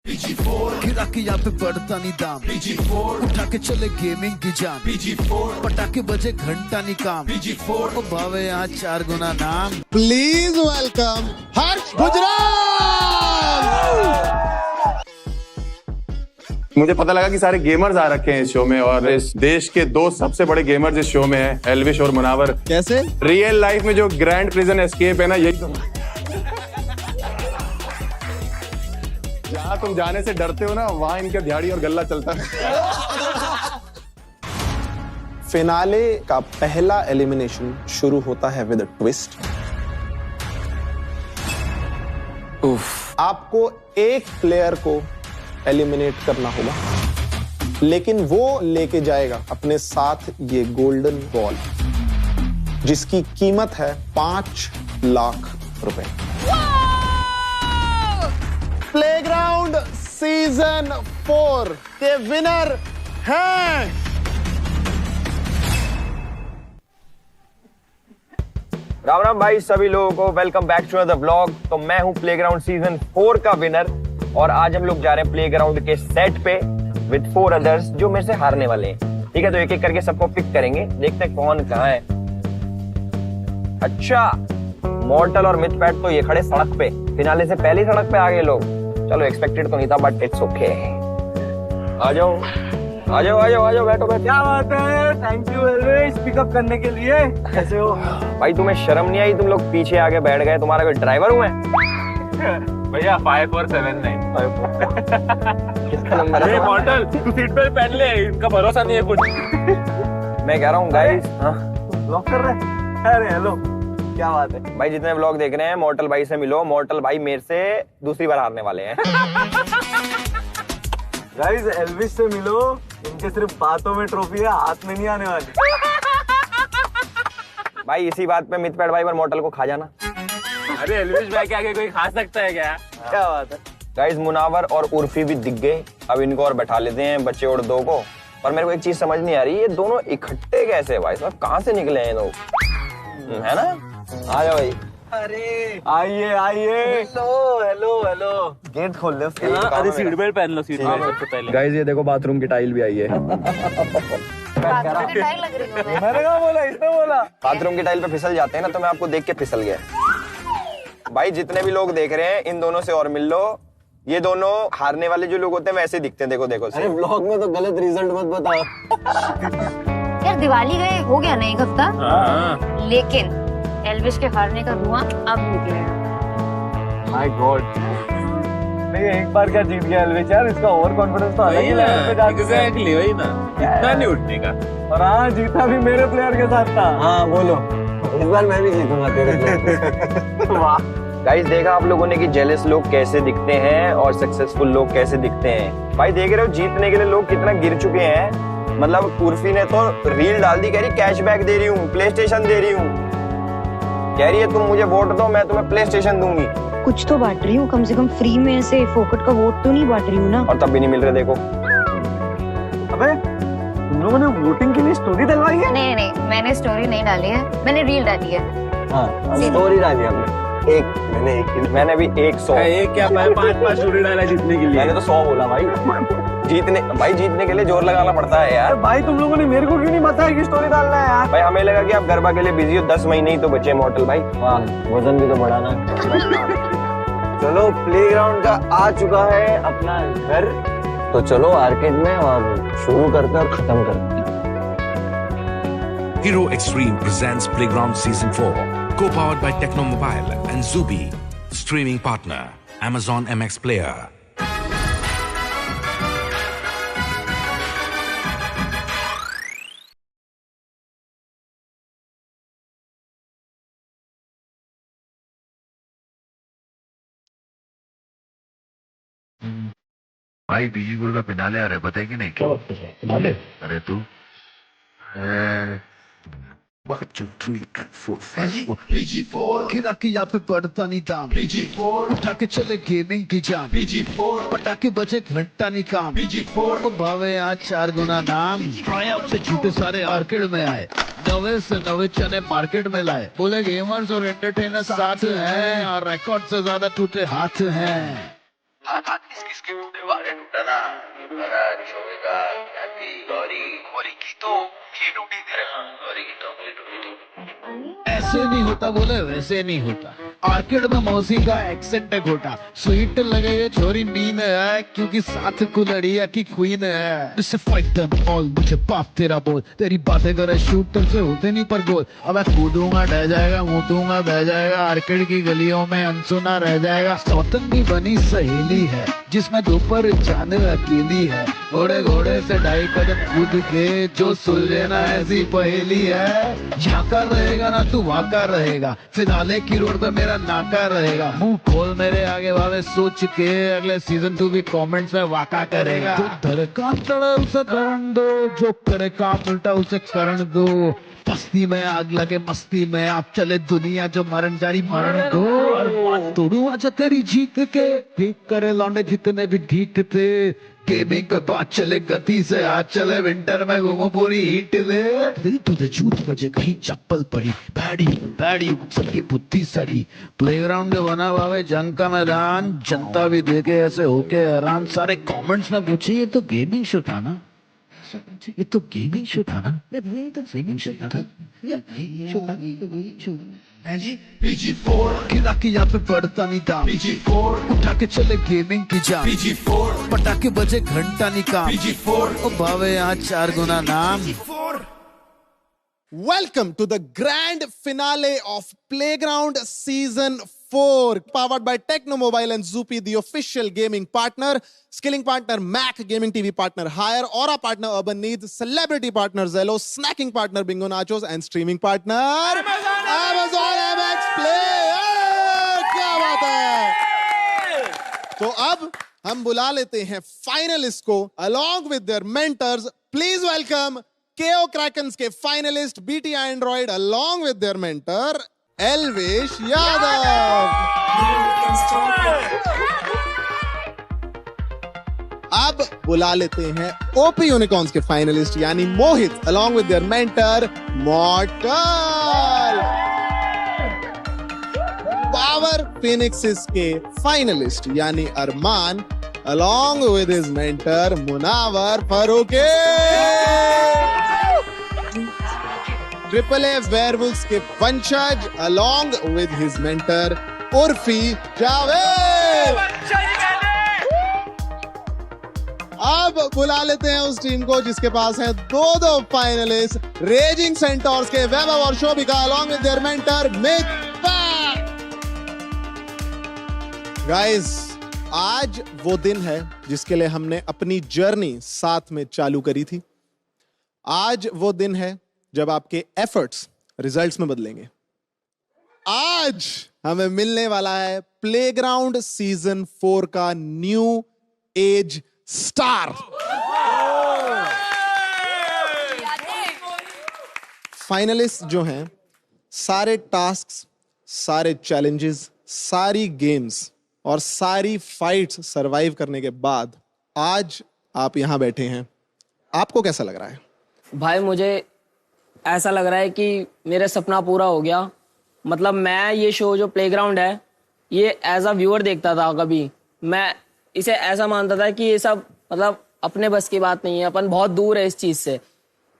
गिरा के यहाँ पे बढ़ता नहीं दाम, उठा के चले गेमिंग की जान, पटाखे बजे घंटा नहीं काम, ओ भावे यहाँ 4 गुना नाम। प्लीज वेलकम हर्ष गुजराल। मुझे पता लगा कि सारे गेमर्स आ रखे हैं इस शो में, और इस देश के 2 सबसे बड़े गेमर्स इस शो में हैं, एल्विश और मुनावर। कैसे? रियल लाइफ में जो ग्रैंड प्रिजन एस्केप है ना, यही तो जहाँ तुम जाने से डरते हो ना, वहां इनका दिहाड़ी और गल्ला चलता है। फिनाले का पहला एलिमिनेशन शुरू होता है विद अ ट्विस्ट। आपको एक प्लेयर को एलिमिनेट करना होगा, लेकिन वो लेके जाएगा अपने साथ ये गोल्डन बॉल, जिसकी कीमत है 5 लाख रुपए। प्लेग्राउंड सीजन 4 के विनर हैं राम राम भाई सभी लोगों को, welcome back to the vlog. तो मैं हूं प्लेग्राउंड सीजन 4 का विनर, और आज हम लोग जा रहे हैं प्लेग्राउंड के सेट पे विद 4 अदर्स जो मेरे से हारने वाले हैं। ठीक है, तो एक एक करके सबको पिक करेंगे, देखते हैं कौन कहाँ है। अच्छा, मॉर्टल और मिथपैट तो ये खड़े सड़क पे, फिनाले से पहले सड़क पे आ गए लोग। चलो एक्सपेक्टेड तो नहीं था, बट इट्स ओके। आ जाओ आ जाओ आ जाओ आ जाओ, बैठो बैठो। क्या बात है, थैंक यू एल्विश पिकअप करने के लिए। कैसे हो भाई? तुम्हें शर्म नहीं आई? तुम लोग पीछे आके बैठ गए, तुम्हारा कोई ड्राइवर हूँ मैं? भैया 5479 किसका नंबर है? मॉडल तू सीट पे पहन ले, इनका भरोसा नहीं है कुछ। मैं कह रहा हूँ गाइस, ब्लॉक कर रहे? अरे हेलो, क्या बात है भाई जितने व्लॉग देख रहे हैं, मॉर्टल भाई से मिलो। मॉर्टल भाई मेरे से दूसरी बार हारने वाले हैं। गाइस, एल्विश से मिलो, इनके सिर्फ बातों में ट्रॉफी है, हाथ में नहीं आने वाली। भाई इसी बात पे मिथपैट भाई और मॉर्टल को खा जाना। अरे एल्विश भाई के आगे कोई खा सकता है क्या? क्या बात है गाइस, मुनावर और उर्फी भी दिख गए, अब इनको और बैठा लेते हैं, बच्चे और 2 को। पर मेरे को एक चीज समझ नहीं आ रही, ये दोनों इकट्ठे कैसे भाई? सब कहाँ से निकले हैं लोग, है ना? आ जाओ भाई। अरे आइए आइए। हेलो हेलो हेलो, गेट खोल ले उसके। अरे सीट बेल्ट पहन लो, सीट बेल्ट से पहले। गाइस ये देखो, बाथरूम की टाइल भी आई है। मैंने कहा बोला, इसने बोला। बाथरूम की टाइल पे फिसल जाते हैं ना, तो मैं आपको देख के फिसल गया। भाई जितने भी लोग देख रहे हैं, इन दोनों से और मिल लो। ये दोनों हारने वाले जो लोग होते हैं वैसे दिखते हैं, देखो देखो। अरे व्लॉग में तो गलत रिजल्ट मत बताओ। यार दिवाली गए हो गया ना 1 हफ्ता, लेकिन एल्विश के हारने का धुआं अब निकलेगा। माय गॉड, नहीं एक बार क्या जीत गया एल्विश यार, इसका ओवर कॉन्फिडेंस तो अलग ही लेवल पे जा चुका है। एग्जैक्टली वही ना, इतना नहीं उठने का। और हाँ, जीता भी मेरे प्लेयर के साथ था। हाँ बोलो, इस बार मैं भी जीतूंगा तेरे। वाह गाइस, देखा आप लोगों ने कि जेलस लोग कैसे दिखते हैं और सक्सेसफुल लोग कैसे दिखते हैं। भाई देख रहे हो, जीतने के लिए लोग कितना गिर चुके हैं। मतलब उर्फी ने तो रील डाल दी, कह रही कैशबैक दे रही हूँ, प्ले स्टेशन दे रही हूँ। कह रही है तुम मुझे वोट दो, मैं तुम्हें प्ले स्टेशन दूंगी। कुछ तो बांट रही हूँ, कम से कम फ्री में ऐसे फोकट का वोट तो नहीं बांट रही हूँ ना। और तब भी नहीं मिल रहे, देखो। अबे तुम लोगों ने वोटिंग के लिए स्टोरी डलवाई है? नहीं नहीं, मैंने स्टोरी नहीं डाली है, मैंने रील डाली है। हाँ, स्टोरी डाली हमने। मैंने भी 100 एक क्या 5 स्टोरी डाला जीतने के लिए। मैंने तो 100 बोला भाई। जीतने के लिए जोर लगाना पड़ता है यार। भाई तुम लोगों ने मेरे को क्यों नहीं बताया कि स्टोरी डालना है यार? भाई हमें लगा कि आप गरबा के लिए बिजी हो, 10 महीने ही तो बचे मॉडल भाई। वाह, वजन भी तो बढ़ाना। चलो, प्लेग्राउंड का आ चुका है अपना घर, तो चलो आर्केड में और शुरू करते और खत्म करते। Hero Extreme presents Playground Season 4, co-powered by Techno Mobile and Zubi. Streaming partner, Amazon MX Player. भाई बीजी गुरु का फिनाले आ रहा है, पता है कि नहीं? क्या फिनाले? अरे तू 1 2 3 4 5 गिरा के यहाँ पे बढ़ता नहीं दाम, उठा के चले गेमिंग की जान, पटाखे बजे घंटा नहीं काम, ओ भावे यहाँ 4 गुना नाम। ट्रायम्फ से झूठे सारे आर्केड में आए, नवे से नवे चने मार्केट में लाए, बोले गेमर्स और एंटरटेनर साथ हैं और रिकॉर्ड से ज्यादा टूटे हाथ हैं। किसके बारे टूटा ना शोभेगा गौरी गौरी की तो ये टूटी थी गौरी की तो टूटी। ऐसे नहीं होता बोले वैसे नहीं होता। आर्किड में मौसी का एक्सेंट है खोटा। स्वीट लगे ये छोरी मीन है क्योंकि साथ कुलड़िया की क्वीन है। इससे फाइट देम ऑल मुझे बाप तेरा बोल। तेरी बातें करे शूटर से होते नहीं पर गोल। अब मैं कूदूंगा ढह जाएगा मुतूंगा बह जाएगा। आर्किड की गलियों में अनसुना रह जाएगा। सौतन की बनी सहेली है जिसमें दोपहर जाने अकेली है। घोड़े घोड़े से 2.5 कदम कूद के जो सुलझे ना ऐसी पहेली है। यहाँ का रहेगा ना तू वहाँ का रहेगा। फिनाले की रोड पे मेरा नाका रहेगा। मुंह खोल मेरे आगे वाले सोच के अगले सीजन 2 भी कमेंट्स में वाका करेगा। तो धर का तड़ा उसे करण दो जो करे काम उल्टा उसे करण दो। मस्ती में आग लगे मस्ती में आप चले दुनिया जो मरण जारी मरण दो। तोड़ू आजा तेरी जीत के ठीक करे लौंडे जितने भी ढीठ थे। गेमिंग पे बात चले गति से आज चले विंटर में घूमो पूरी हीट ले। दिल तुझे झूठ बजे कहीं चप्पल पड़ी बैडी बैडी सबकी बुद्धि सड़ी। प्लेग्राउंड बना हुआ है जंग का मैदान जनता भी देखे ऐसे होके हैरान। सारे कमेंट्स में पूछे ये तो गेमिंग शो था ना ये तो गेमिंग शो था ना ये तो गेमिंग शो था PG4 खिला के यहाँ पे पड़ता नहीं था। PG4 उठा के चले गेमिंग की जान। PG4 पटाखे बजे घंटा नहीं काम। PG4 ओ भावे यहाँ 4 गुना नाम। Welcome to the grand finale of Playground Season 4, powered by Techno Mobile and Zoopy, the official gaming partner, skilling partner Mac, gaming TV partner Hire, Aura partner Urban Needs, celebrity partner Zello, snacking partner Bingo Nachos, and streaming partner Amazon MX Play. क्या बात है? तो अब हम बुला लेते हैं finalist को along with their mentors. Please welcome KO Krakens के finalist BT Android along with their mentor Elvish Yadav. अब बुला लेते हैं ओपी यूनिकॉर्न्स के फाइनलिस्ट यानी Mohit along with their mentor Mortal. Power Phoenixes के फाइनलिस्ट यानी Armaan along with his mentor Munawar Faruqui. AAA Werewolves के Vanshaj along with his mentor Urfi Javed. अब बुला लेते हैं उस टीम को जिसके पास है दो फाइनलिस्ट रेजिंग सेंटोर्स के वैभव और Shobhika along with their mentor Mythpat. Guys आज वो दिन है जिसके लिए हमने अपनी जर्नी साथ में चालू करी थी। आज वो दिन है जब आपके एफर्ट्स रिजल्ट्स में बदलेंगे। आज हमें मिलने वाला है प्लेग्राउंड सीजन 4 का न्यू एज स्टार। फाइनलिस्ट जो हैं सारे टास्क्स, सारे चैलेंजेस, सारी गेम्स और सारी फाइट्स सरवाइव करने के बाद आज आप यहां बैठे हैं। आपको कैसा लग रहा है? भाई मुझे ऐसा लग रहा है कि मेरा सपना पूरा हो गया। मतलब मैं ये शो जो प्लेग्राउंड है ये एज अ व्यूअर देखता था। कभी मैं इसे ऐसा मानता था कि ये सब मतलब अपने बस की बात नहीं है, अपन बहुत दूर है इस चीज से।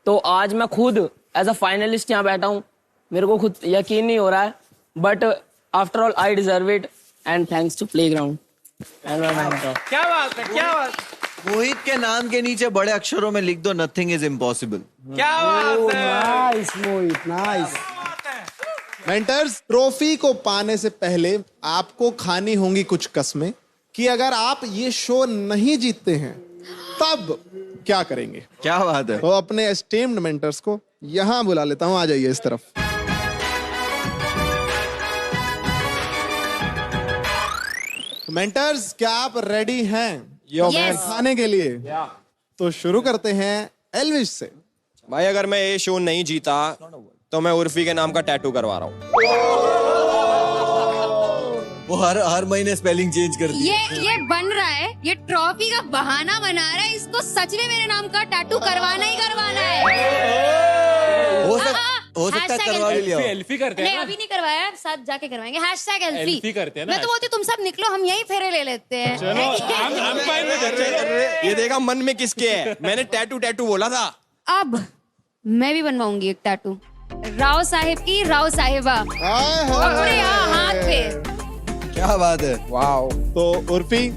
तो आज मैं खुद एज अ फाइनलिस्ट यहाँ बैठा हूँ, मेरे को खुद यकीन नहीं हो रहा है, but after all I deserve it and thanks to playground. क्या बात है, क्या बात। मोहित के नाम के नीचे बड़े अक्षरों में लिख दो नथिंग इज इम्पॉसिबल। क्या बात है, नाइस मोहित, नाइस। मेंटर्स, ट्रॉफी को पाने से पहले आपको खानी होंगी कुछ कसमें कि अगर आप ये शो नहीं जीतते हैं तब क्या करेंगे। क्या बात है। तो अपने एस्टीम्ड मेंटर्स को यहां बुला लेता हूं, आ जाइए इस तरफ। मेंटर्स, क्या आप रेडी हैं Yes. खाने के लिए? तो शुरू करते हैं एल्विश से। भाई अगर मैं ये शो नहीं जीता तो मैं उर्फी के नाम का टैटू करवा रहा हूँ। वो हर महीने स्पेलिंग चेंज कर दी। ये बन रहा है, ये ट्रॉफी का बहाना बना रहा है। इसको सच में मेरे नाम का टैटू करवाना ही करवाना है। हो सकता है करवा भी लिया हो। सेल्फी करते हैं नहीं ना। अभी नहीं करवाया, साथ जाके करवाएंगे। हैशटैग Selfie एल्फी करते हैं ना। मैं तो बोलती हूँ, तुम सब निकलो, हम यहीं फेरे ले लेते हैं। चलो I'm fine with it। ये देखा मन में किसके है, मैंने टैटू बोला था। अब मैं भी बनवाऊंगी एक टैटू, राव साहिब की राव साहिबा पूरे यहाँ हाथ पे। क्या बात है, वाओ। तो उर्फी,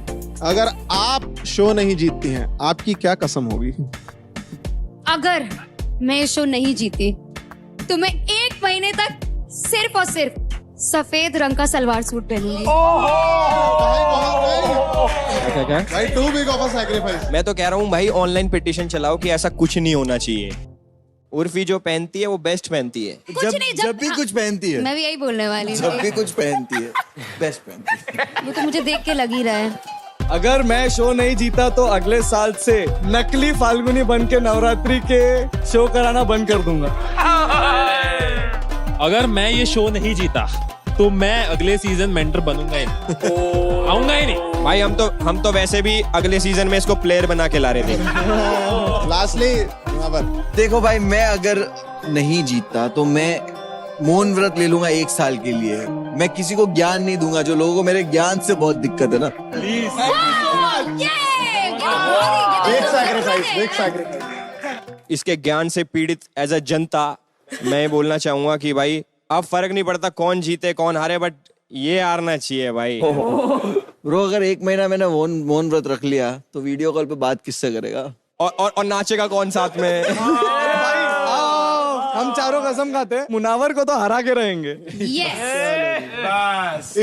अगर आप शो नहीं जीतती हैं, आपकी क्या कसम होगी? अगर मैं ये शो नहीं जीती तो मैं 1 महीने तक सिर्फ और सिर्फ सफेद रंग का सलवार सूट पहनूंगी। भाई too big of a sacrifice. मैं तो कह रहा हूँ भाई, ऑनलाइन पिटीशन चलाओ कि ऐसा कुछ नहीं होना चाहिए। उर्फी जो पहनती है वो बेस्ट पहनती है। जब भी कुछ पहनती है, मैं भी यही बोलने वाली हूँ। जब भी कुछ पहनती है बेस्ट पहनती है। वो तो मुझे देख के लग ही रहा है। अगर मैं शो नहीं जीता तो अगले साल से नकली फाल्गुनी बन के नवरात्रि के शो कराना बंद कर दूंगा। अगर मैं ये शो नहीं जीता तो मैं अगले सीजन मेंटर बनूंगा ही नहीं, आऊंगा ही नहीं। भाई हम तो वैसे भी अगले सीजन में इसको प्लेयर बना के ला रहे थे। लास्टली देखो भाई, मैं अगर नहीं जीतता तो मैं मौन व्रत ले लूंगा 1 साल के लिए। मैं किसी को ज्ञान नहीं दूंगा, जो लोगों को मेरे ज्ञान से बहुत दिक्कत है ना। इसके ज्ञान से पीड़ित एज अ जनता मैं बोलना चाहूंगा कि भाई अब फर्क नहीं पड़ता कौन जीते कौन हारे, बट ये हारना चाहिए भाई। ब्रो, अगर 1 महीना मैंने मौन व्रत रख लिया तो वीडियो कॉल पे बात किससे करेगा? और नाचेगा कौन साथ में? हम चारों कसम खाते हैं, मुनावर को तो हरा के रहेंगे।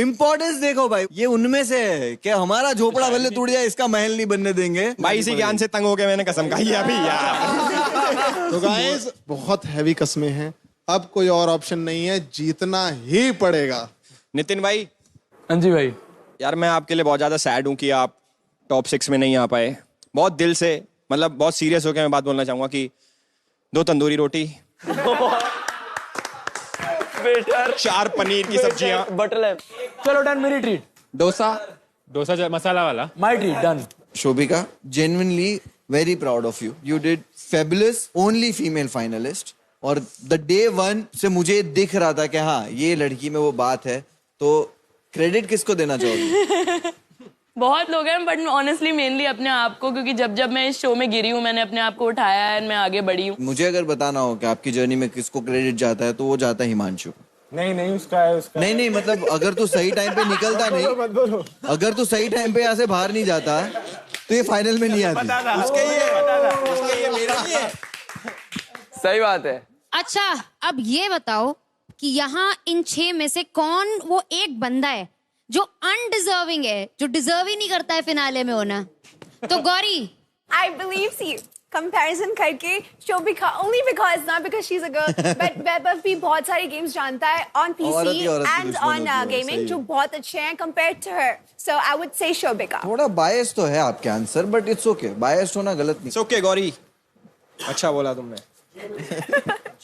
इम्पोर्टेंस देखो भाई, ये उनमें से है कि हमारा झोपड़ा भले टूट जाए, इसका महल नहीं बनने देंगे। भाई इसी ज्ञान से तंग हो गए, मैंने कसम खाई है अभी यार। तो गाइस, बहुत हैवी कस्में हैं, अब कोई और ऑप्शन नहीं है, जीतना ही पड़ेगा। नितिन भाई। हाँ जी भाई। यार मैं आपके लिए बहुत ज्यादा सैड हूँ कि आप टॉप 6 में नहीं आ पाए। बहुत दिल से, मतलब बहुत सीरियस होकर मैं बात बोलना चाहूंगा कि 2 तंदूरी रोटी, 4 पनीर की सब्जियां, बटर लैम्प। चलो डन, मेरी ट्रीट। डोसा मसाला वाला, my treat, done. Shobhika, genuinely very proud of you. You did fabulous, only female finalist. और the day 1 से मुझे दिख रहा था कि हाँ ये लड़की में वो बात है, तो क्रेडिट किसको देना चाहोगे? बहुत लोग हैं, बट ऑनेस्टली मेनली अपने आप को, क्योंकि जब मैं इस शो में गिरी हूँ मैंने अपने आप को उठाया है, मैं आगे बढ़ी हूँ। मुझे अगर बताना हो कि आपकी जर्नी में किसको क्रेडिट जाता है तो वो जाता है हिमांशु। नहीं उसका है, उसका नहीं मतलब अगर तू सही टाइम पे निकलता नहीं, अगर तू सही टाइम पे यहाँ से बाहर नहीं जाता तो ये फाइनल में नहीं आती। उसके ये मेरा नहीं है। सही बात है। अच्छा, अब ये बताओ कि यहाँ इन 6 में से कौन वो एक बंदा है जो अनडिजर्विंग है, जो डिजर्व ही नहीं करता है फिनाले में होना? तो Gauri, I believe, see, comparison करके Shobhika, only because, not because she's a girl, but वैभव भी बहुत सारे games जानता है on PC and on gaming जो बहुत अच्छे हैं compared to her. So I would say Shobhika. थोड़ा बायस तो है आपके आंसर, बट इट्स ओके, बायस होना गलत नहीं। It's okay गौरी, अच्छा बोला तुमने।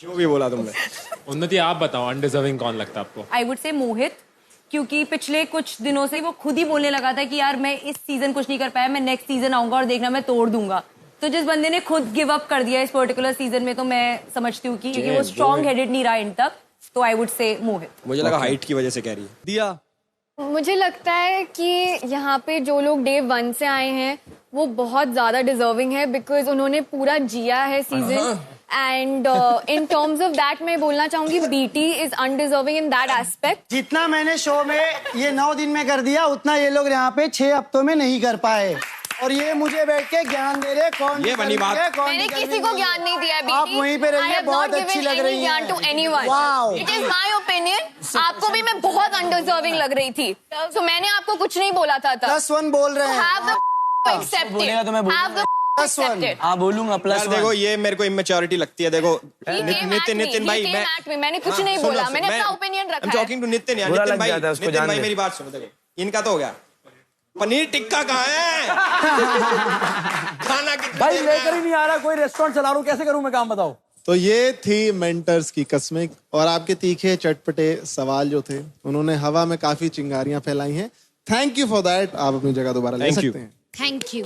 जो भी बोला तुमने। उन्नति, आप बताओ अनडिजर्विंग कौन लगता है आपको? आई वुड से मोहित, क्योंकि पिछले कुछ दिनों से वो खुद ही बोलने लगा था कि यार मैं इस सीजन कुछ नहीं कर पाया, मैं नेक्स्ट सीजन आऊंगा और देखना मैं तोड़ दूंगा। तो जिस बंदे ने खुद गिव अप कर दिया इस पर्टिकुलर सीजन में, तो मैं समझती हूँ कि क्योंकि वो स्ट्रॉन्ग हेडेड नहीं रहा इन तक, तो आई वुड से मोहित। मुझे लगा हाइट की वजह से कह रही है। दिया, मुझे लगता है कि यहाँ पे जो लोग डे 1 से आए हैं वो बहुत ज्यादा डिजर्विंग है, बिकॉज उन्होंने पूरा जिया है season. And in terms of that मैं बोलना चाहूंगी BT is undeserving in that aspect. जितना मैंने शो में ये 9 दिन में कर दिया, उतना ये लोग यहाँ पे 6 हफ्तों में नहीं कर पाए, और ये मुझे बैठ के ज्ञान दे रहे कौन ये बनी बात। मैंने किसी को ज्ञान नहीं दिया बीटी। आप वहीं पे रहिए, बहुत अच्छी लग रही है। To anyone, it is my opinion. आपको भी मैं बहुत अनडिजर्विंग लग रही थी, तो मैंने आपको कुछ नहीं बोला था। +1 बोल रहे हैं। Have the accepted. Have the accepted. हाँ बोलूंगा यार देखो, ये मेरे को इमेच्योरिटी लगती है। देखो नितिन भाई, मैंने कुछ नहीं बोला, मैंने अपना ओपिनियन रखा है। टॉकिंग टू नितिन यार। नितिन भाई मेरी बात सुनो। देखो इनका तो हो गया, पनीर टिक्का कहाँ है? खाना कितना भाई लेकर ही नहीं आ रहा, कोई रेस्टोरेंट चला रहा हूँ, कैसे करूँ मैं काम, बताओ। तो ये थी मेंटर्स की कस्में, और आपके तीखे चटपटे सवाल जो थे उन्होंने हवा में काफी चिंगारियां फैलाई हैं। Thank you for that. आप अपनी जगह दोबारा ले सकते हैं। Thank you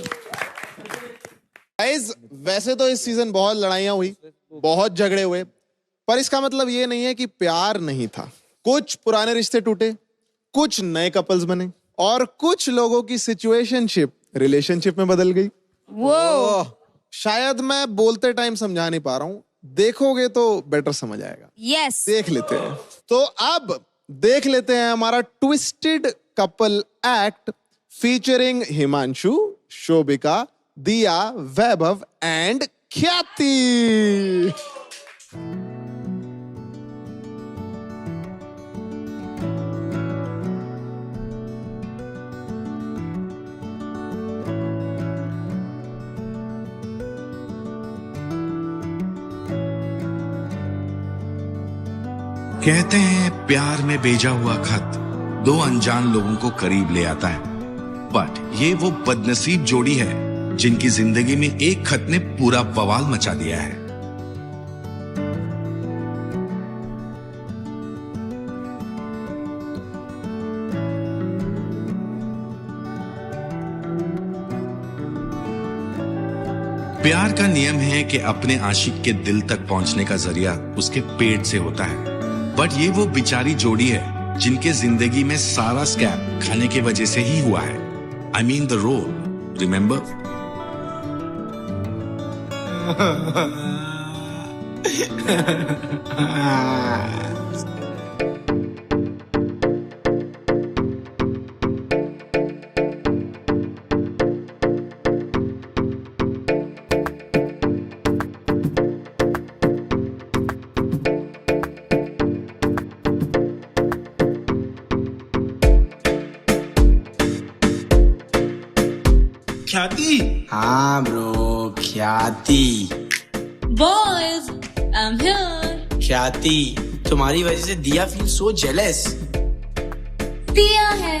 guys. वैसे तो इस सीजन बहुत लड़ाइयां हुई, बहुत झगड़े हुए, पर इसका मतलब ये नहीं है कि प्यार नहीं था। कुछ पुराने रिश्ते टूटे, कुछ नए कपल्स बने और कुछ लोगों की सिचुएशनशिप रिलेशनशिप में बदल गई। वो शायद मैं बोलते टाइम समझा नहीं पा रहा हूं, देखोगे तो बेटर समझ आएगा। यस, देख लेते हैं। तो अब देख लेते हैं हमारा twisted couple act featuring Himanshu, Shobhika, दिया, वैभव एंड ख्याति। कहते हैं प्यार में भेजा हुआ खत दो अनजान लोगों को करीब ले आता है, बट ये वो बदनसीब जोड़ी है जिनकी जिंदगी में एक खत ने पूरा बवाल मचा दिया है। प्यार का नियम है कि अपने आशिक के दिल तक पहुंचने का जरिया उसके पेट से होता है, बट ये वो बेचारी जोड़ी है जिनके जिंदगी में सारा स्कैम खाने की वजह से ही हुआ है। I mean the roll, remember? ख्याति। हाँ ब्रो, ख्याति। Boys, I'm here. ख्याति, तुम्हारी वजह से दिया फील सो जेलस। दिया है,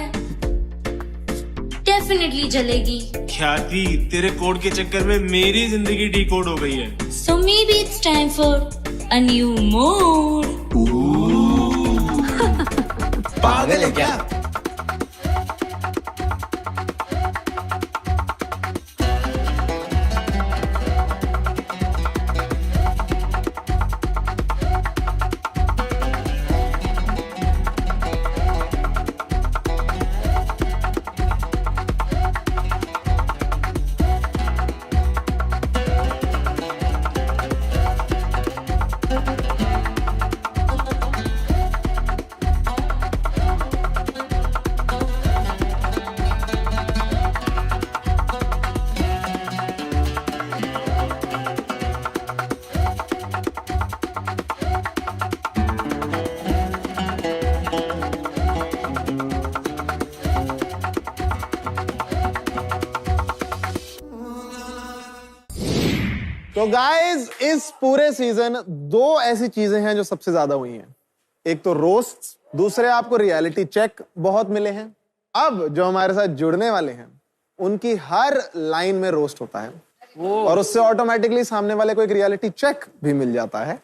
डेफिनेटली जलेगी। ख्याति, तेरे कोड के चक्कर में मेरी जिंदगी डिकोड हो गई है। So maybe it's time for a new mode. पागल है क्या? तो गाइज इस पूरे सीजन दो ऐसी चीजें हैं जो सबसे ज्यादा हुई हैं। एक तो रोस्ट, दूसरे आपको रियलिटी चेक बहुत मिले हैं। अब जो हमारे साथ जुड़ने वाले हैं उनकी हर लाइन में रोस्ट होता है और उससे ऑटोमेटिकली सामने वाले को एक रियलिटी चेक भी मिल जाता है।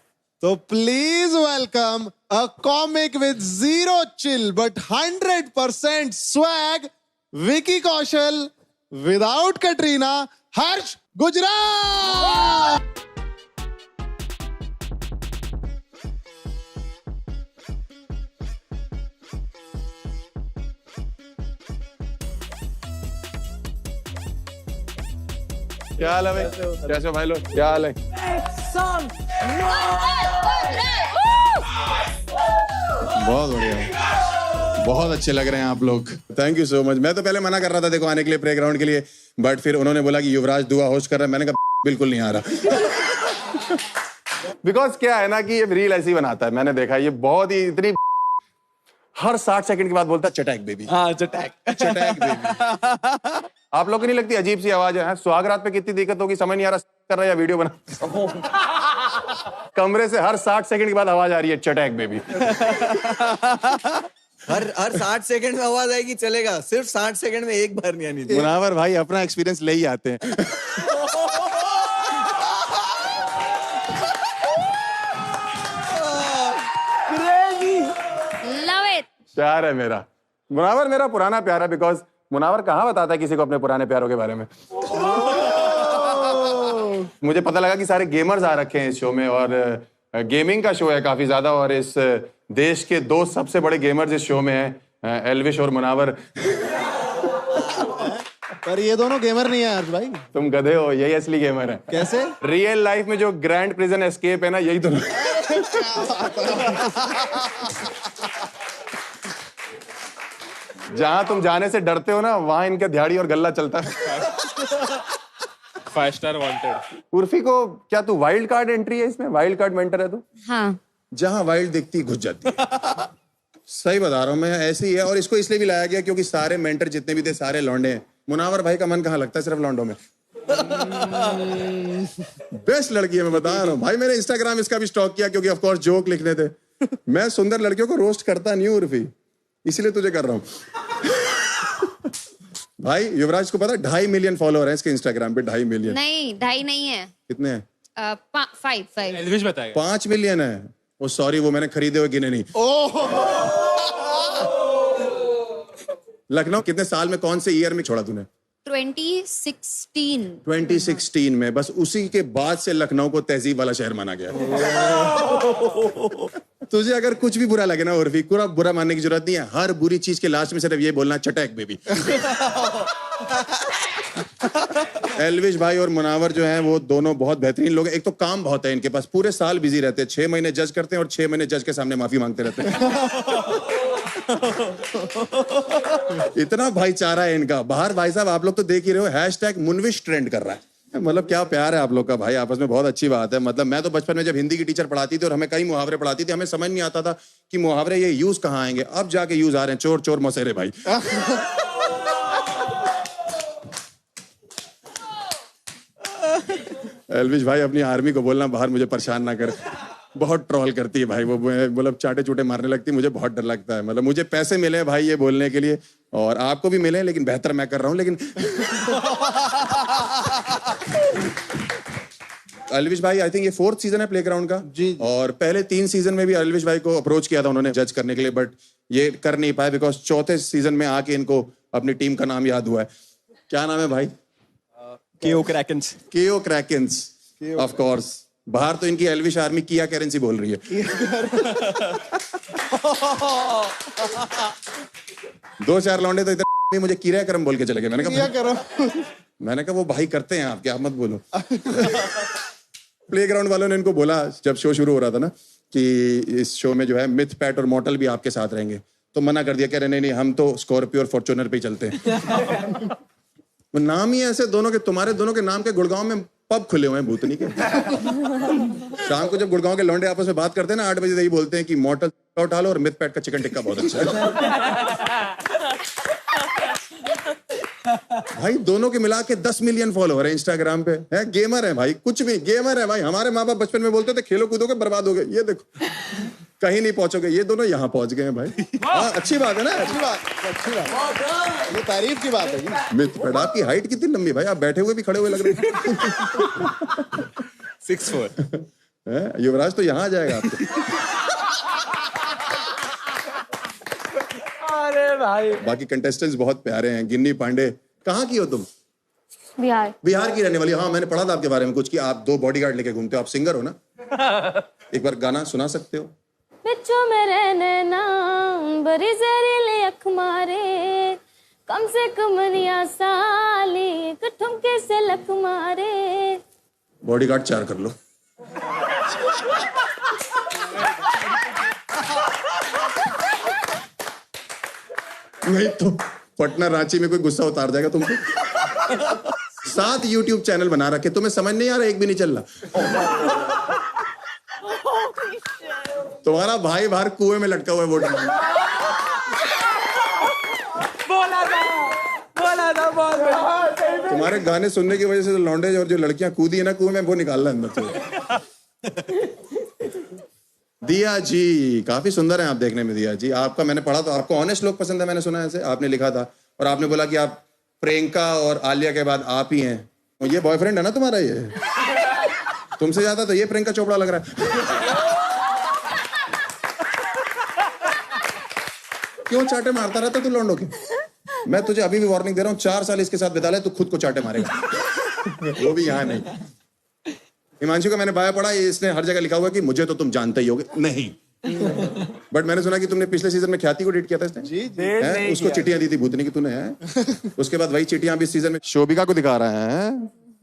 तो please welcome a comic with zero chill but 100% swag, Vicky Kaushal without Katrina, Harsh Gujarat. क्या हाल है भाई? कैसे हो भाई लोग? क्या हाल है? बहुत बढ़िया, बहुत अच्छे लग रहे हैं आप लोग। Thank you so much. मैं तो पहले मना कर रहा था देखो आने के लिए प्लेग्राउंड के लिए, बट फिर उन्होंने बोला कि युवराज दुआ होस्ट कर रहा है। मैंने कहा बिल्कुल नहीं आ रहा। बिकॉज क्या है ना कि ये रील ऐसी बनाता है, मैंने देखा ये बहुत ही इतनी हर 60 सेकंड के बाद बोलता है चटैक बेबी। हाँ चटैक बेबी। आप लोग को नहीं लगती अजीब सी आवाज है? सुहागरात पे कितनी दिक्कत होगी, समझ नहीं आ रहा कर रहा है या वीडियो बना। कमरे से हर 60 सेकंड के बाद आवाज आ रही है चटैक बेबी। हर 60 सेकंड में आवाज आएगी चलेगा, सिर्फ 60 सेकंड में एक बार नहीं आनी थी। मुनावर भाई अपना एक्सपीरियंस ले ही आते हैं। Love it. प्यार है मेरा मुनावर, मेरा पुराना प्यार है। बिकॉज मुनावर कहाँ बताता है किसी को अपने पुराने प्यारों के बारे में। मुझे पता लगा कि सारे गेमर्स आ रखे हैं इस शो में और गेमिंग का शो है काफी ज्यादा, और इस देश के दो सबसे बड़े गेमर्स इस शो में हैं, एल्विश और मुनावर। पर ये दोनों गेमर नहीं है हर्ष भाई। तुम गधे हो, यही असली गेमर है। कैसे? रियल लाइफ में जो ग्रैंड प्रिजन एस्केप है ना, यही तो। जहां तुम जाने से डरते हो ना, वहां इनका दिहाड़ी और गल्ला चलता है। 5 स्टार वांटेड। उर्फी को क्या तू वाइल्ड कार्ड एंट्री है इसमें? वाइल्ड कार्ड मेंटर है तू? हाँ। जहां वाइल्ड दिखती घुस जाती है। सही बता रहा हूं मैं, ऐसे ही है। और इसको इसलिए भी लाया गया क्योंकि सारे मेंटर जितने भी थे सारे लौंडे हैं। मुनावर भाई का मन कहाँ लगता है सिर्फ लौंडों में। बेस्ट लड़की है, मैं बता रहा हूँ भाई। मैंने इंस्टाग्राम इसका भी स्टॉक किया क्योंकि ऑफ कोर्स जोक लिखने थे। मैं सुंदर लड़कियों को रोस्ट करता नहीं हूँ उर्फी, इसलिए तुझे कर रहा हूँ। भाई युवराज को पता 2.5 मिलियन फॉलोअर है इसके इंस्टाग्राम पे। 2.5 मिलियन नहीं, 2.5 नहीं है। कितने हैं? 5 एल्विश बताएगा। 5 मिलियन है। ओ सॉरी, वो मैंने खरीदे हुए गिने नहीं। लखनऊ कितने साल में, कौन से ईयर में छोड़ा तूने? 2016। 2016 में। बस उसी के बाद से लखनऊ को तहजीब वाला शहर माना गया। तुझे अगर कुछ भी बुरा लगे ना उर्फी, पूरा बुरा मानने की जरूरत नहीं है। हर बुरी चीज के लास्ट में सिर्फ ये बोलना, चटैक बेबी। एल्विश भाई और मुनावर जो हैं वो दोनों बहुत बेहतरीन लोग हैं। एक तो काम बहुत है इनके पास, पूरे साल बिजी रहते हैं। 6 महीने जज करते हैं और 6 महीने जज के सामने माफी मांगते रहते हैं। इतना भाईचारा है इनका। बाहर भाई साहब आप लोग तो देख ही रहे हो, हैशटैग मुनविश ट्रेंड कर रहा है। मतलब क्या प्यार है आप लोग का भाई आपस में, बहुत अच्छी बात है। मतलब मैं तो बचपन में जब हिंदी की टीचर पढ़ाती थी और हमें कई मुहावरे पढ़ाती थी, हमें समझ नहीं आता था कि मुहावरे ये यूज कहाँ आएंगे। अब जाके यूज आ रहे हैं, चोर चोर मौसेरे भाई। एल्विश भाई अपनी आर्मी को बोलना बाहर मुझे परेशान ना कर, बहुत ट्रोल करती है भाई वो। मतलब चाटे चूटे मारने लगती है, मुझे बहुत डर लगता है। मतलब मुझे पैसे मिले भाई ये बोलने के लिए, और आपको भी मिले, लेकिन बेहतर मैं कर रहा हूँ। लेकिन एल्विश भाई आई थिंक ये 4th सीजन है प्लेग्राउंड का जी। और पहले 3 सीजन में भी एल्विश भाई को अप्रोच किया था उन्होंने जज करने के लिए, बट ये कर नहीं पाए बिकॉज 4थे सीजन में आके इनको अपनी टीम का नाम याद हुआ है। क्या नाम है भाई? केओ क्रैकेंस। केओ क्रैकेंस, ऑफ कोर्स। बाहर तो इनकी एल्विश आर्मी किया करेंसी बोल रही है। 2-4 लौंडे तो इतने मुझे किरा करम बोल के चले गए। मैंने कहा वो भाई करते हैं आपके, आप मत बोलो। प्लेग्राउंड वालों ने इनको बोला जब शो शुरू हो रहा था ना कि इस शो में जो है मिथ, पैट और मॉर्टल भी आपके साथ रहेंगे, तो मना कर दिया। कह रहे नहीं, हम तो स्कॉर्पियो और फॉर्च्यूनर पे ही चलते हैं। वो नाम ही ऐसे दोनों के, तुम्हारे दोनों के नाम के गुड़गांव में पब खुले हुए हैं भूतनी के। शाम को जब गुड़गांव के लौंडे आपस में बात करते हैं ना 8 बजे, यही बोलते हैं कि मॉर्टल उठा लो और मिथ पैट का चिकन टिक्का बहुत अच्छा है। भाई दोनों के मिला के 10 मिलियन फॉलोअर है इंस्टाग्राम पे। है गेमर है भाई, कुछ भी गेमर है भाई। हमारे माँ बाप बचपन में बोलते थे खेलो कूदोगे बर्बाद हो गए, ये देखो कहीं नहीं पहुंचोगे। ये दोनों यहाँ पहुंच गए हैं भाई। अच्छी बात है ना, अच्छी बात, अच्छी बात। ये तारीफ की बात है। मिथ पैट, आपकी हाइट कितनी लंबी भाई, आप बैठे हुए भी खड़े हुए लग रहे हैं। 6'4". युवराज तो यहाँ आ जाएगा आपको। अरे भाई बाकी कंटेस्टेंट्स बहुत प्यारे हैं। गिन्नी पांडे, कहाँ की हो तुम? बिहार। बिहार की रहने वाली। हाँ मैंने पढ़ा था आपके बारे में कुछ कि आप 2 बॉडीगार्ड लेके घूमते हो। आप सिंगर हो ना? एक बार गाना सुना सकते हो? बिच्छू मेरे नैना बड़ी जहरीली अख मारे, कम से कम निया साली ठुमके से लख मारे। बॉडीगार्ड 4 कर लो। नहीं तो पटना रांची में कोई गुस्सा उतार जाएगा तुमको। 7 YouTube चैनल बना रखे, तुम्हें समझ नहीं आ रहा, एक भी नहीं चल रहा। तुम्हारा भाई बाहर कुएं में लटका हुआ है वोट मांगने। बोला था। तुम्हारे गाने सुनने की वजह से लौंडे और जो लड़कियां कूदी है ना कुएं में, वो निकालना अंदर से। दिया जी काफी सुंदर हैं आप देखने में। दिया जी आपका मैंने पढ़ा तो आपको ऑनेस्ट लोग पसंद है, मैंने सुना ऐसे आपने लिखा था। और आपने बोला कि आप प्रियंका और आलिया के बाद आप ही हैं। ये बॉयफ्रेंड है ना तुम्हारा? ये तुमसे ज्यादा तो ये प्रियंका चोपड़ा लग रहा है। क्यों चाटे मारता रहता तू लौंडों के? मैं तुझे अभी भी वार्निंग दे रहा हूँ, 4 साल इसके साथ बिता ले, तू खुद को चाटे मारेगा। वो भी यहाँ नहीं। हिमांशु का मैंने बायो पढ़ा, इसने हर जगह लिखा हुआ कि मुझे तो तुम जानते ही होगे। नहीं बट मैंने सुना कि तुमने पिछले सीजन में ख्याति को डेट किया था इसने। जी है? उसको चिट्ठियां दी थी भूतनी की तूने है। उसके बाद वही चिट्ठियां भी इस सीजन में शोभिका को दिखा रहा है।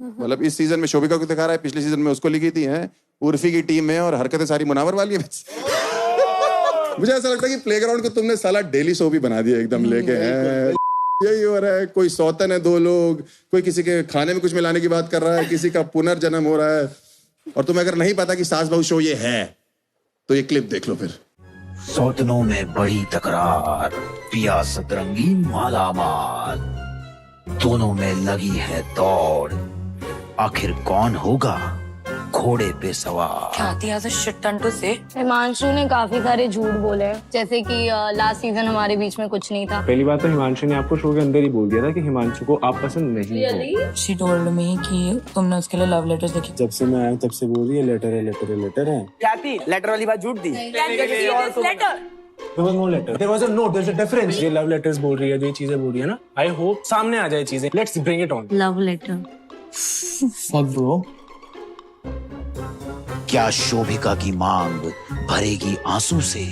मतलब इस सीजन में शोभिका को दिखा रहा है, पिछले सीजन में उसको लिखी थी है उर्फी की टीम में, और हरकतें सारी मुनावर वाली है। मुझे ऐसा लगता है कि प्लेग्राउंड को तुमने साला डेली शो भी बना दिया एकदम लेके है। यही हो रहा है, कोई सौतन है 2 लोग, कोई किसी के खाने में कुछ मिलाने की बात कर रहा है, किसी का पुनर्जन्म हो रहा है। और तुम्हें अगर नहीं पता कि सास बहू शो ये है तो ये क्लिप देख लो फिर। सौतनों में बड़ी तकरार, पिया सतरंगी मालामाल, दोनों में लगी है दौड़, आखिर कौन होगा घोड़े पे सवार। ख्याति has a shit ton to say. Himanshu ने काफी सारे झूठ बोले हैं, जैसे कि लास्ट सीजन हमारे बीच में कुछ नहीं था। पहली बात तो हिमांशु ने आपको शो के अंदर ही बोल दिया था कि हिमांशु को आप पसंद नहीं हो। She told me कि तुमने उसके लिए लव लेटर्स लिखे। जब से मैं आया तब से बोल रही है लेटर है लेटर है लेटर है। ख्याति लेटर वाली बात झूठ दी। There was no letter. There was a note. There's a difference. ये लव लेटर्स बोल रही है, जो ये चीजें बोल रही है ना, आई होप सामने आ जाए चीजें। Let's bring it on. Love letter. Fuck bro. क्या शोभिका की मांग भरेगी आंसू से?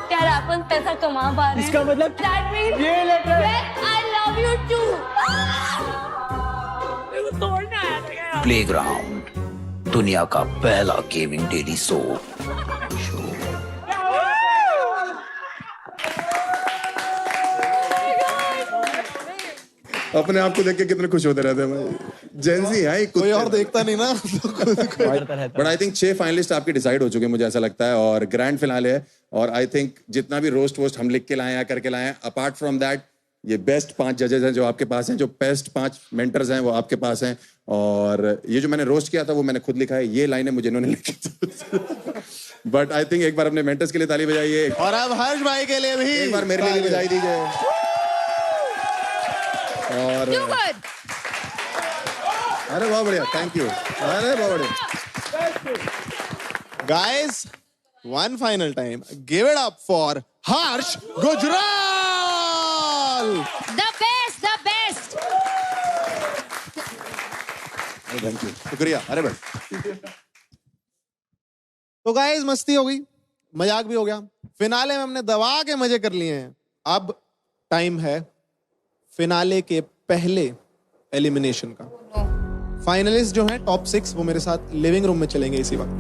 क्या रापन पैसा कमा पा रहे हैं? इसका मतलब That means ये letter I love you too. Playground, दुनिया का पहला गेमिंग डेली शो। अपने आप को देख के कितने खुश होते रहते हैं। जेंजी है, कोई और देखता नहीं ना। बट आई थिंक 6 फाइनलिस्ट आपके डिसाइड हो चुके हैं, मुझे ऐसा लगता है, और ग्रैंड फिनाले है। और आई थिंक जितना भी रोस्ट वोस्ट हम लिख के लाए हैं, करके लाए हैं, अपार्ट फ्रॉम दैट ये बेस्ट 5 जजेस हैं जो आपके पास हैं, जो बेस्ट 5 मेंटर्स हैं वो आपके पास हैं। और ये जो मैंने रोस्ट किया था वो मैंने खुद लिखा है, ये लाइनें मुझे इन्होंने लिखी थी। बट आई थिंक एक बार अपने मेंटर्स के लिए ताली बजाइए, और अब हर्ष भाई के लिए भी एक बार मेरे लिए भी बजाई दीजिए। और अरे बहुत बढ़िया, थैंक यू। अरे बहुत बढ़िया guys, one final time, give it up for Harsh Gujral. The best. Thank you, शुक्रिया। अरे भाई तो गाइस, मस्ती हो गई, मजाक भी हो गया, फिनाले में हमने दबा के मजे कर लिए हैं। अब टाइम है फिनाले के पहले एलिमिनेशन का। फाइनलिस्ट जो हैं टॉप 6 वो मेरे साथ लिविंग रूम में चलेंगे इसी वक्त।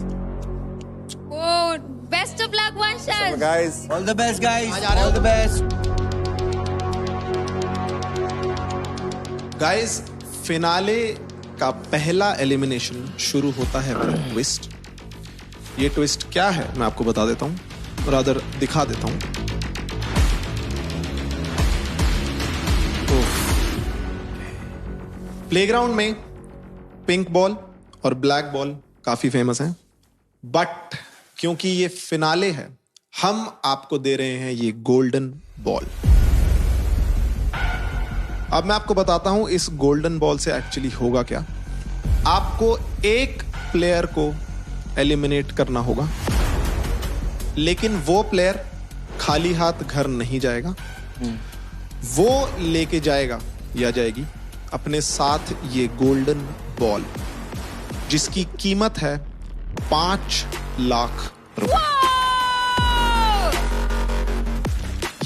Oh, best of luck, Vanshal. guys, all the best guys, all the best. Guys, finale का पहला एलिमिनेशन शुरू होता है ट्विस्ट। ये ट्विस्ट क्या है मैं आपको बता देता हूं, रादर दिखा देता हूं। प्लेग्राउंड में पिंक बॉल और ब्लैक बॉल काफी फेमस हैं, बट क्योंकि ये फिनाले है, हम आपको दे रहे हैं ये गोल्डन बॉल। अब मैं आपको बताता हूं इस गोल्डन बॉल से एक्चुअली होगा क्या। आपको एक प्लेयर को एलिमिनेट करना होगा, लेकिन वो प्लेयर खाली हाथ घर नहीं जाएगा। वो लेके जाएगा या जाएगी अपने साथ ये गोल्डन बॉल, जिसकी कीमत है 5 लाख रुपए।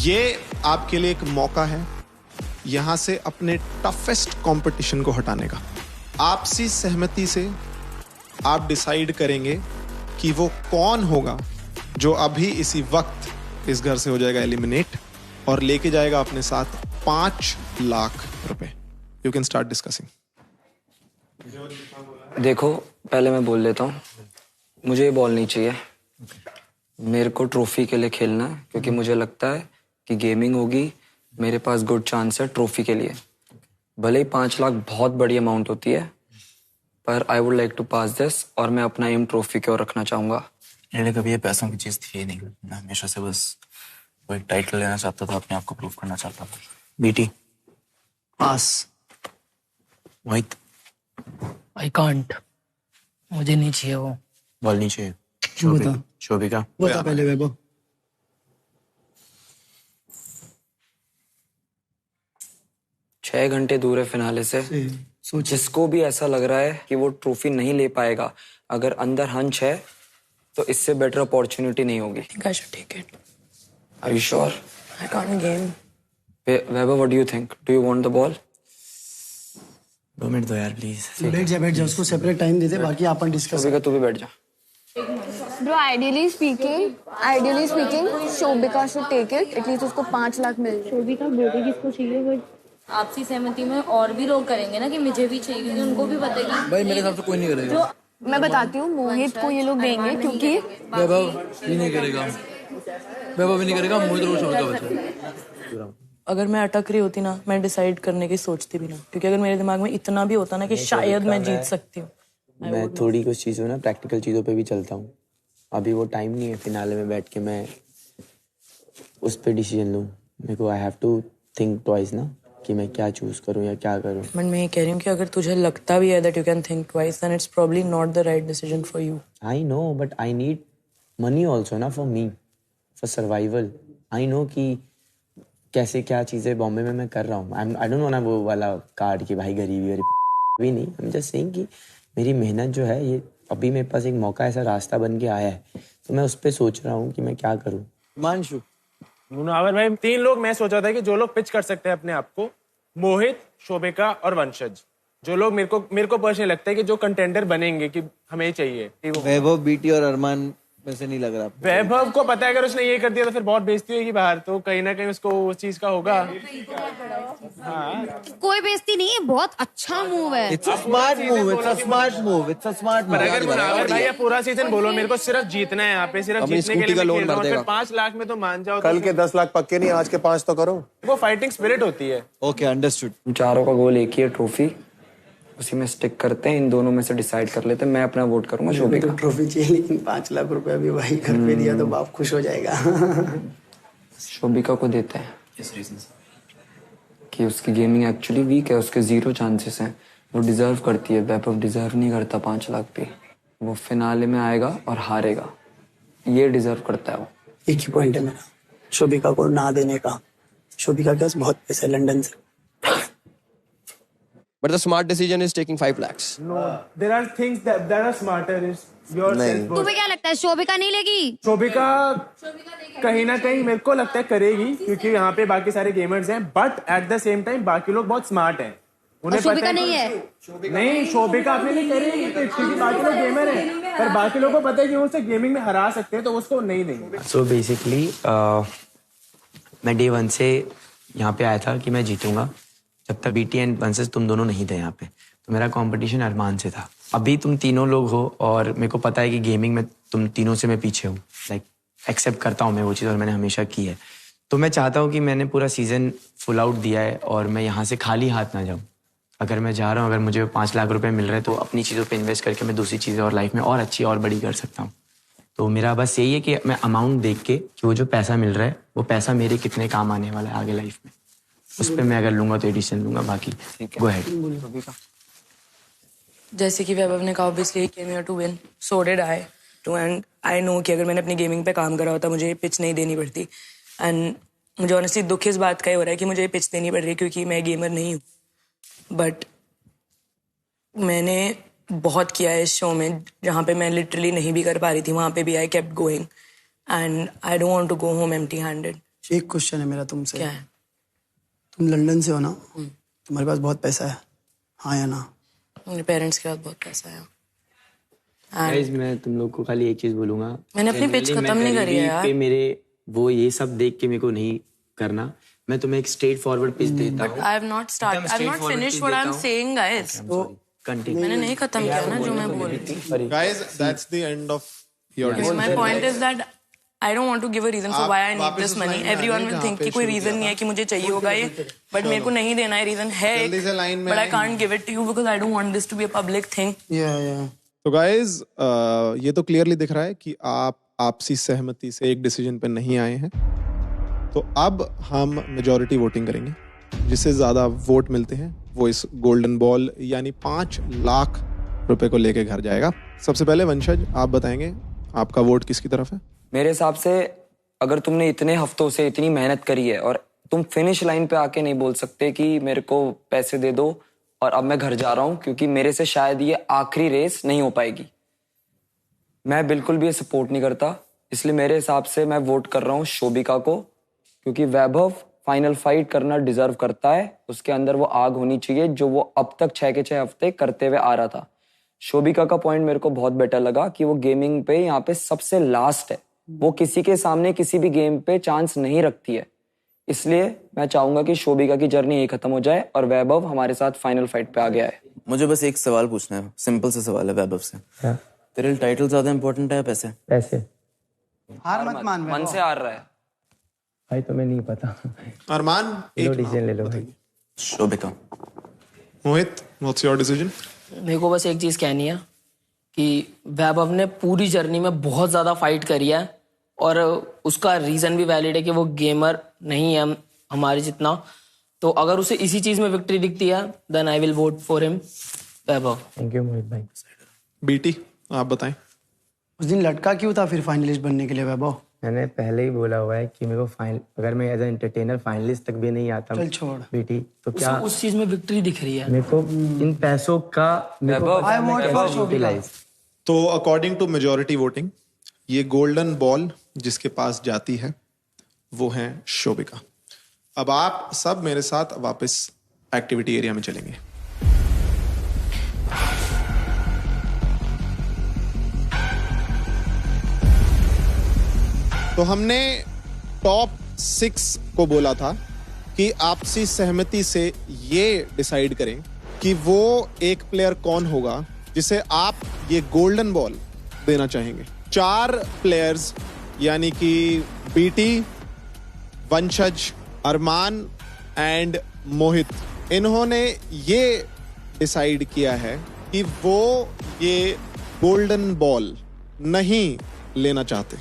ये आपके लिए एक मौका है यहां से अपने टफेस्ट कंपटीशन को हटाने का। आपसी सहमति से आप डिसाइड करेंगे कि वो कौन होगा जो अभी इसी वक्त इस घर से हो जाएगा एलिमिनेट और लेके जाएगा अपने साथ 5 लाख रुपए। You can start discussing. देखो, पहले मैं बोल देता हूँ, मुझे ये बॉल नहीं चाहिए। मेरे को ट्रॉफी के लिए खेलना है, क्योंकि मुझे लगता है कि गेमिंग होगी, मेरे पास गुड चांस है ट्रॉफी के लिए। भले ही 5 लाख बहुत बड़ी अमाउंट होती है, पर I would like to pass this, और मैं अपना एम ट्रॉफी की ओर रखना चाहूंगा। मेरे कभी ये पैसों की चीज थी नहीं, मैं हमेशा से बस वो एक टाइटल लेना चाहता था, अपने आप को प्रूव करना चाहता था। BT pass Mohit, I can't, मुझे नहीं चाहिए वो बॉल नहीं चाहिए। शोभिका बता पहले वैभव। छह घंटे दूर है फिनाले से, जिसको भी ऐसा लग रहा है कि वो ट्रॉफी नहीं ले पाएगा, अगर अंदर हंच है तो इससे बेटर अपॉर्चुनिटी नहीं होगी। I think I should take it. Are you sure? I can't game. Weber, what do you think? Do you want the ball? 2 minute दो यार प्लीज। बैठ जा उसको सेपरेट टाइम दे दे, बाकी अपन डिस्कस। शोभिका तू भी बैठ जा। Bro, ideally speaking, Shobhika should take it. At least उसको 5 लाख मिल जाए। शोभिका बोले किसको चाहिए, बट आपसी सहमति में और भी लोग करेंगे ना कि मुझे भी चाहिए, क्योंकि उनको भी पता है कि भाई मेरे हिसाब से कोई नहीं करेगा। जो मैं बताती हूँ, मोहित को ये लोग देंगे क्योंकि वैभव भी नहीं करेगा, मोहित रोज शोभिका बचा। अगर मैं अटक रही होती ना, मैं डिसाइड करने की सोचती भी ना, क्योंकि अगर मेरे दिमाग में इतना भी होता ना कि शायद मैं जीत सकती हूँ। मैं थोड़ी कुछ चीज़ों ना प्रैक्टिकल चीज़ों पे भी चलता हूँ। अभी वो टाइम नहीं है फिनाले में बैठ के मैं उस पर डिसीजन लूँ। मेरे को I have to think twice ना कि मैं क्या चूज करूँ या क्या करूँ। बट मैं ये कह रही हूँ कि अगर तुझे लगता भी है that you can think twice, then it's probably not the right decision for you. I know, but I need money also ना for me, for survival. I know कि कैसे क्या चीज़ें बॉम्बे में मैं कर रहा हूँ। आई डोंट वांट वो वाला कार्ड कि भाई गरीबी भी नहीं। आई एम जस्ट सेइंग कि मेरी मेहनत जो है ये अभी मेरे पास एक मौका, ऐसा रास्ता बन के आया है, तो मैं उस पर सोच रहा हूँ कि मैं क्या करूँ। मानशु मुनावर भाई, 3 लोग मैं सोचा था कि जो लोग पिच कर सकते हैं अपने आप को, मोहित, शोभिका और वंशज। जो लोग मेरे को पर्सनली लगता है कि जो कंटेंडर बनेंगे कि हमें चाहिए। वैभव, बीटी और अरमान में से नहीं लग रहा। वैभव को पता है अगर उसने ये कर दिया तो फिर बहुत बेइज्जती होगी बाहर, तो कहीं ना कहीं उसको उस चीज का होगा। हाँ। कोई बेइज्जती नहीं है, बहुत अच्छा मूव है। It's a smart move. पर अगर मुनावर भाई पूरा सीजन बोलो मेरे को सिर्फ जीतना है, यहाँ पे सिर्फ जीतने के लिए मैं खेल रहा हूँ, फिर 5 लाख में तो मान जाओ। कल के 10 लाख पक्के नहीं, आज के 5 तो करो। वो फाइटिंग स्पिरिट होती है। Okay, understood. चारों का गोल एक ही है, ट्रॉफी। उसी में स्टिक करते हैं, इन दोनों में से डिसाइड कर लेते हैं। मैं अपना वोट करूंगा शोभिका। ट्रॉफी चाहिए, लेकिन 5 लाख रुपए भी भाई घर पे दिया तो बाप खुश हो जाएगा। शोभिका को देते हैं इस रीजन से कि उसकी गेमिंग एक्चुअली वीक है, उसके 0 चांसेस हैं। वो डिजर्व करती है। वैभव डिजर्व नहीं करता 5 लाख पे। वो फिनाले में आएगा और हारेगा, ये डिजर्व करता है वो। एक ही पॉइंट है मेरा, शोभिका को ना देने का। शोभिका के पास बहुत पैसा है लंदन से। But the smart decision is taking 5 lakhs. No, there are things that are smarter. Is yourself. तुम्हें क्या लगता है शोभिका नहीं लेगी? शोभिका कहीं ना कहीं मेरे को लगता है करेगी, क्योंकि यहाँ पे बाकी सारे गेमर्स हैं, but at the same time बाकी लोग बहुत स्मार्ट हैं। उन्हें शोभिका नहीं है। नहीं, शोभिका अपने लिए करेगी क्योंकि बाकी लोग गेमर हैं, पर बाकी लोगों को पता है कि वो उसे गेमिंग में हरा सकते हैं, तो उसको नहीं देंगे। सो बेसिकली मैं डे 1 से यहाँ पे आया था कि मैं जीतूंगा जब तक बीटी एंड वंशज तुम दोनों नहीं थे यहाँ पे। तो मेरा कंपटीशन अरमान से था। अभी तुम तीनों लोग हो और मेरे को पता है कि गेमिंग में तुम तीनों से मैं पीछे हूँ। लाइक एक्सेप्ट करता हूँ मैं वो चीज़, और मैंने हमेशा की है। तो मैं चाहता हूँ कि मैंने पूरा सीजन फुल आउट दिया है और मैं यहाँ से खाली हाथ ना जाऊँ। अगर मैं जा रहा हूँ, अगर मुझे 5 लाख रुपए मिल रहे हैं तो अपनी चीज़ों पे इन्वेस्ट करके मैं दूसरी चीज़ें और लाइफ में और अच्छी और बड़ी कर सकता हूँ। तो मेरा बस यही है कि मैं अमाउंट देख के कि वो जो पैसा मिल रहा है वो पैसा मेरे कितने काम आने वाला है आगे लाइफ में, उस पर मैं अगर लूंगा तो एडिशन लूंगा। बाकी गो अहेड। जैसे कि वैभव ने कहा, obviously he came here to win, so did I too, and I know कि अगर मैंने अपनी गेमिंग पे काम करा होता मुझे ये पिच नहीं देनी पड़ती। एंड मुझे ऑनेस्टली दुख इस बात का ही हो रहा है कि मुझे ये पिच देनी पड़ रही है क्योंकि मैं गेमर नहीं हूँ। बट मैंने बहुत किया है इस शो में, जहाँ पे मैं लिटरली नहीं भी कर पा रही थी वहाँ पे भी I kept going, and I don't want to go home empty handed. एक क्वेश्चन है मेरा तुमसे। क्या है? तुम लंदन से हो ना, तुम्हारे पास बहुत पैसा है, हाँ या ना? मेरे पेरेंट्स के पास बहुत पैसा है। गाइस मैं तुम लोग को खाली एक चीज बोलूंगा, मैंने अपनी पिच खत्म नहीं करी है यार। मेरे वो ये सब देख के मेरे को नहीं करना। मैं तुम्हें एक स्ट्रेट फॉरवर्ड पिच देता हूँ। I have not finished what I am saying guys. मैंने नहीं खत्म किया ना जो मैं बोल रही थी। Guys that's the end of your my point is that I don't want to give a reason for why I need this money. Everyone will think कि कोई reason नहीं है कि मुझे चाहिए होगा ये, but मेरे को नहीं देना है। reason है, but I can't give it to you because I don't want this to be a public thing. तो गाइस ये तो क्लियरली दिख रहा है कि आप आपसी सहमति से एक डिसीजन पे नहीं आए हैं। तो अब हम मेजॉरिटी वोटिंग करेंगे, जिससे ज्यादा वोट मिलते हैं वो इस गोल्डन बॉल यानी 5 लाख रुपए को लेके घर जाएगा। सबसे पहले वंशज आप बताएंगे आपका वोट किसकी तरफ है? मेरे हिसाब से अगर तुमने इतने हफ्तों से इतनी मेहनत करी है और तुम फिनिश लाइन पे आके नहीं बोल सकते कि मेरे को पैसे दे दो और अब मैं घर जा रहा हूँ क्योंकि मेरे से शायद ये आखिरी रेस नहीं हो पाएगी। मैं बिल्कुल भी ये सपोर्ट नहीं करता, इसलिए मेरे हिसाब से मैं वोट कर रहा हूँ शोभिका को, क्योंकि वैभव फाइनल फाइट करना डिजर्व करता है। उसके अंदर वो आग होनी चाहिए जो वो अब तक 6 के 6 हफ्ते करते हुए आ रहा था। शोभिका का पॉइंट मेरे को बहुत बेटर लगा कि वो गेमिंग पे यहाँ पे सबसे लास्ट है, वो किसी के सामने किसी भी गेम पे चांस नहीं रखती है। इसलिए मैं चाहूंगा कि शोभिका की जर्नी यही खत्म हो जाए और वैभव हमारे साथ फाइनल फाइट पे आ गया है। मुझे बस एक सवाल पूछना है, सिंपल सा सवाल है वैभव से। तेरे लिए टाइटल ज्यादा इंपॉर्टेंट है पैसे? पैसे। हार मत मान मन से हार रहा है भाई, तुम्हें नहीं पता। अरमान लो डिसीजन ले लो भाई। शोभिका। मोहित, व्हाट्स योर डिसीजन? मेरे को बस एक चीज कहनी है कि वैभव ने पूरी जर्नी में बहुत ज्यादा फाइट करी है और उसका रीजन भी वैलिड है कि वो गेमर नहीं है हमारे जितना। तो अगर उसे इसी चीज में विक्ट्री दिखती है then I will vote for him, Vaibhav. Thank you Mohit भाई। बीटी, आप बताएं। उस दिन लटका क्यों था फिर फाइनलिस्ट बनने के लिए वैभव? मैंने पहले ही बोला हुआ है कि मेरे को फाइनल, अगर मैं एज एंटरटेनर फाइनलिस्ट तक भी नहीं आता चल छोड़ बेटी तो क्या उस चीज में विक्ट्री दिख रही है मेरे को। इन पैसों का मेरे को पता है मैं कैसे यूटिलाइज। तो अकॉर्डिंग टू मेजॉरिटी वोटिंग ये गोल्डन बॉल जिसके पास जाती है वो है शोभिका। अब आप सब मेरे साथ वापस एक्टिविटी एरिया में चलेंगे। तो हमने टॉप 6 को बोला था कि आपसी सहमति से ये डिसाइड करें कि वो एक प्लेयर कौन होगा जिसे आप ये गोल्डन बॉल देना चाहेंगे। 4 प्लेयर्स यानी कि बीटी, वंशज, अरमान एंड मोहित, इन्होंने ये डिसाइड किया है कि वो ये गोल्डन बॉल नहीं लेना चाहते।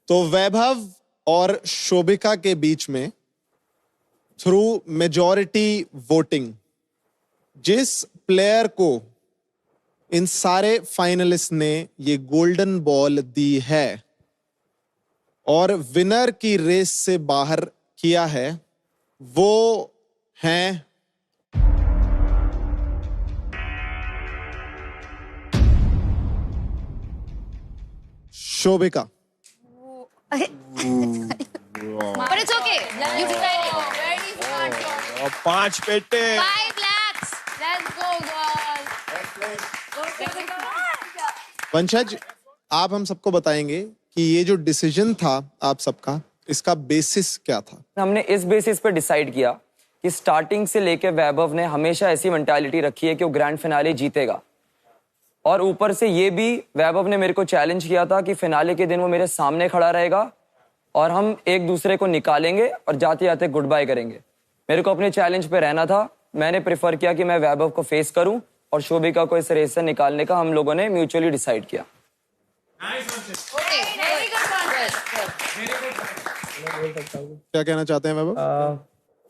तो वैभव और शोभिका के बीच में थ्रू मेजॉरिटी वोटिंग जिस प्लेयर को इन सारे फाइनलिस्ट ने ये गोल्डन बॉल दी है और विनर की रेस से बाहर किया है वो हैं Shobhika. But it's okay. You decided. Very smart. 5 पेटे। 5 lakhs. Let's go, girls. वंशज, आप हम सबको बताएंगे कि ये जो डिसीजन था आप सबका, इसका बेसिस क्या था? हमने इस बेसिस पे डिसाइड किया कि स्टार्टिंग से लेके वैभव ने हमेशा ऐसी मेंटालिटी रखी है कि वो ग्रैंड फिनाले जीतेगा। और ऊपर से ये भी वैभव ने मेरे को चैलेंज किया था कि फिनाले के दिन वो मेरे सामने खड़ा रहेगा और हम एक दूसरे को निकालेंगे और जाते जाते गुड बाय करेंगे। मेरे को अपने चैलेंज पे रहना था। मैंने प्रेफर किया कि मैं वैभव को फेस करूं और शोभिका को इस रेस से निकालने का हम लोगों ने म्यूचुअली डिसाइड किया। क्या कहना चाहते हैं वैभव?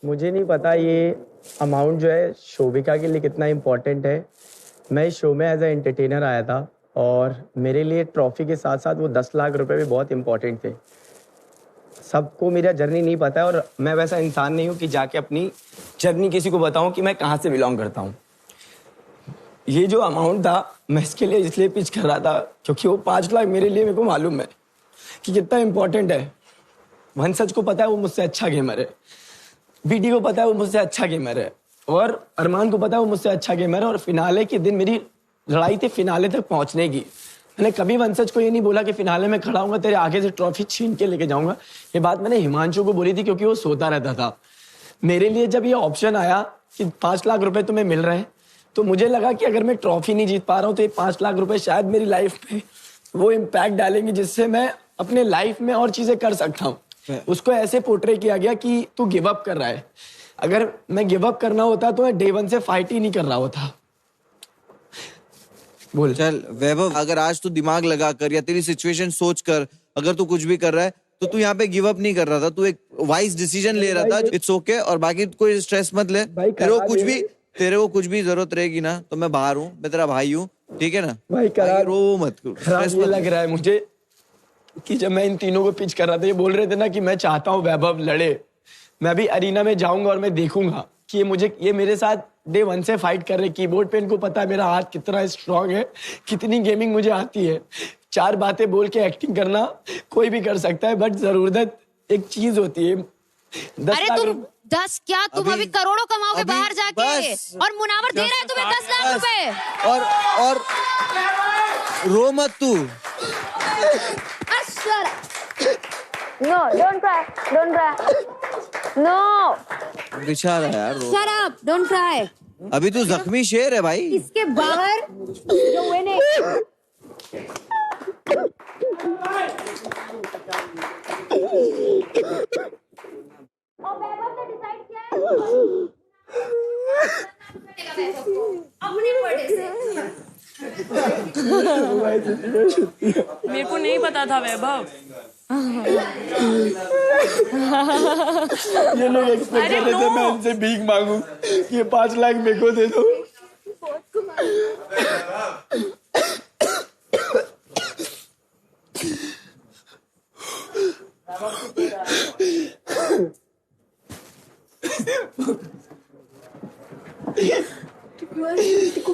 मुझे नहीं पता ये अमाउंट जो है शोभिका के लिए कितना इम्पोर्टेंट है। मैं इस शो में एज ए एंटरटेनर आया था और मेरे लिए ट्रॉफी के साथ साथ वो 10 लाख रुपए भी बहुत इंपॉर्टेंट थे। सबको मेरा जर्नी नहीं पता है और मैं वैसा इंसान नहीं हूँ कि जाके अपनी जर्नी किसी को बताऊँ कि मैं कहाँ से बिलोंग करता हूँ। ये जो अमाउंट था मैं इसके लिए इसलिए पिच कर रहा था क्योंकि वो 5 लाख मेरे लिए, मेरे को मालूम है कि कितना इंपॉर्टेंट है। वंशज को पता है वो मुझसे अच्छा गेमर है, बीटी को पता है वो मुझसे अच्छा गेमर है और अरमान को पता है वो मुझसे अच्छा गेमर है। और फिनाले के दिन मेरी लड़ाई थी फिनाले तक पहुंचने की। मैंने कभी वंशज को ये नहीं बोला कि फिनाले में खड़ा हूंगा तेरे आगे से ट्रॉफी छीन के लेके जाऊंगा। ये बात मैंने हिमांशु को बोली थी क्योंकि वो सोता रहता था। मेरे लिए जब ये ऑप्शन आया कि 5 लाख रुपए तुम्हें मिल रहे हैं तो मुझे लगा कि अगर मैं ट्रॉफी नहीं जीत पा रहा हूँ तो ये 5 लाख रुपए शायद मेरी लाइफ में वो इम्पैक्ट डालेंगे जिससे मैं अपने लाइफ में और चीजें कर सकता हूँ। उसको ऐसे पोर्ट्रे किया गया कि तू गिव अप कर रहा है। अगर मैं गिव अप करना होता तो मैं डे 1 से फाइट ही नहीं कर रहा होता। बोल चल वैभव, अगर आज तू दिमाग लगा कर या तेरी सिचुएशन सोच कर अगर तू कुछ भी कर रहा है तो तू यहाँ पे गिव अप नहीं कर रहा था, तू एक वाइज डिसीजन ले रहा था। इट्स ओके और बाकी कोई स्ट्रेस मत ले। तेरे को कुछ भी जरूरत रहेगी ना तो मैं बाहर हूँ, मैं तेरा भाई हूँ, ठीक है ना भाई? रो मत, खराब ये लग रहा है मुझे कि जब मैं इन तीनों को पिच कर रहा था, ये बोल रहे थे ना कि मैं चाहता हूँ वैभव लड़े, मैं भी अरीना में जाऊंगा और मैं देखूंगा कि ये मेरे साथ डे 1 से फाइट कर रहे। कीबोर्ड पे इनको पता है मेरा हाथ कितना स्ट्रांग है, कितनी गेमिंग मुझे आती है। 4 बातें बोल के एक्टिंग करना कोई भी कर सकता है, बट जरूरत एक चीज होती है। अरे तुम 10 क्या, तुम अभी करोड़ों कमाओगे बाहर जाके, और मुनावर दे रहा है तुम्हें 10 लाख रुपए। और रो मत तू। No, don't cry. Don't cry. No. बेचारा यार रो। Shut up, don't cry. अभी तू जख्मी शेर है भाई। इसके बाहर जो winning. मेरे को नहीं पता था वैभव। ये लोग एक्सपेक्ट कर रहे थे मैं इनसे भीख मांगू, ये 5 लाख मेरे को दे दो।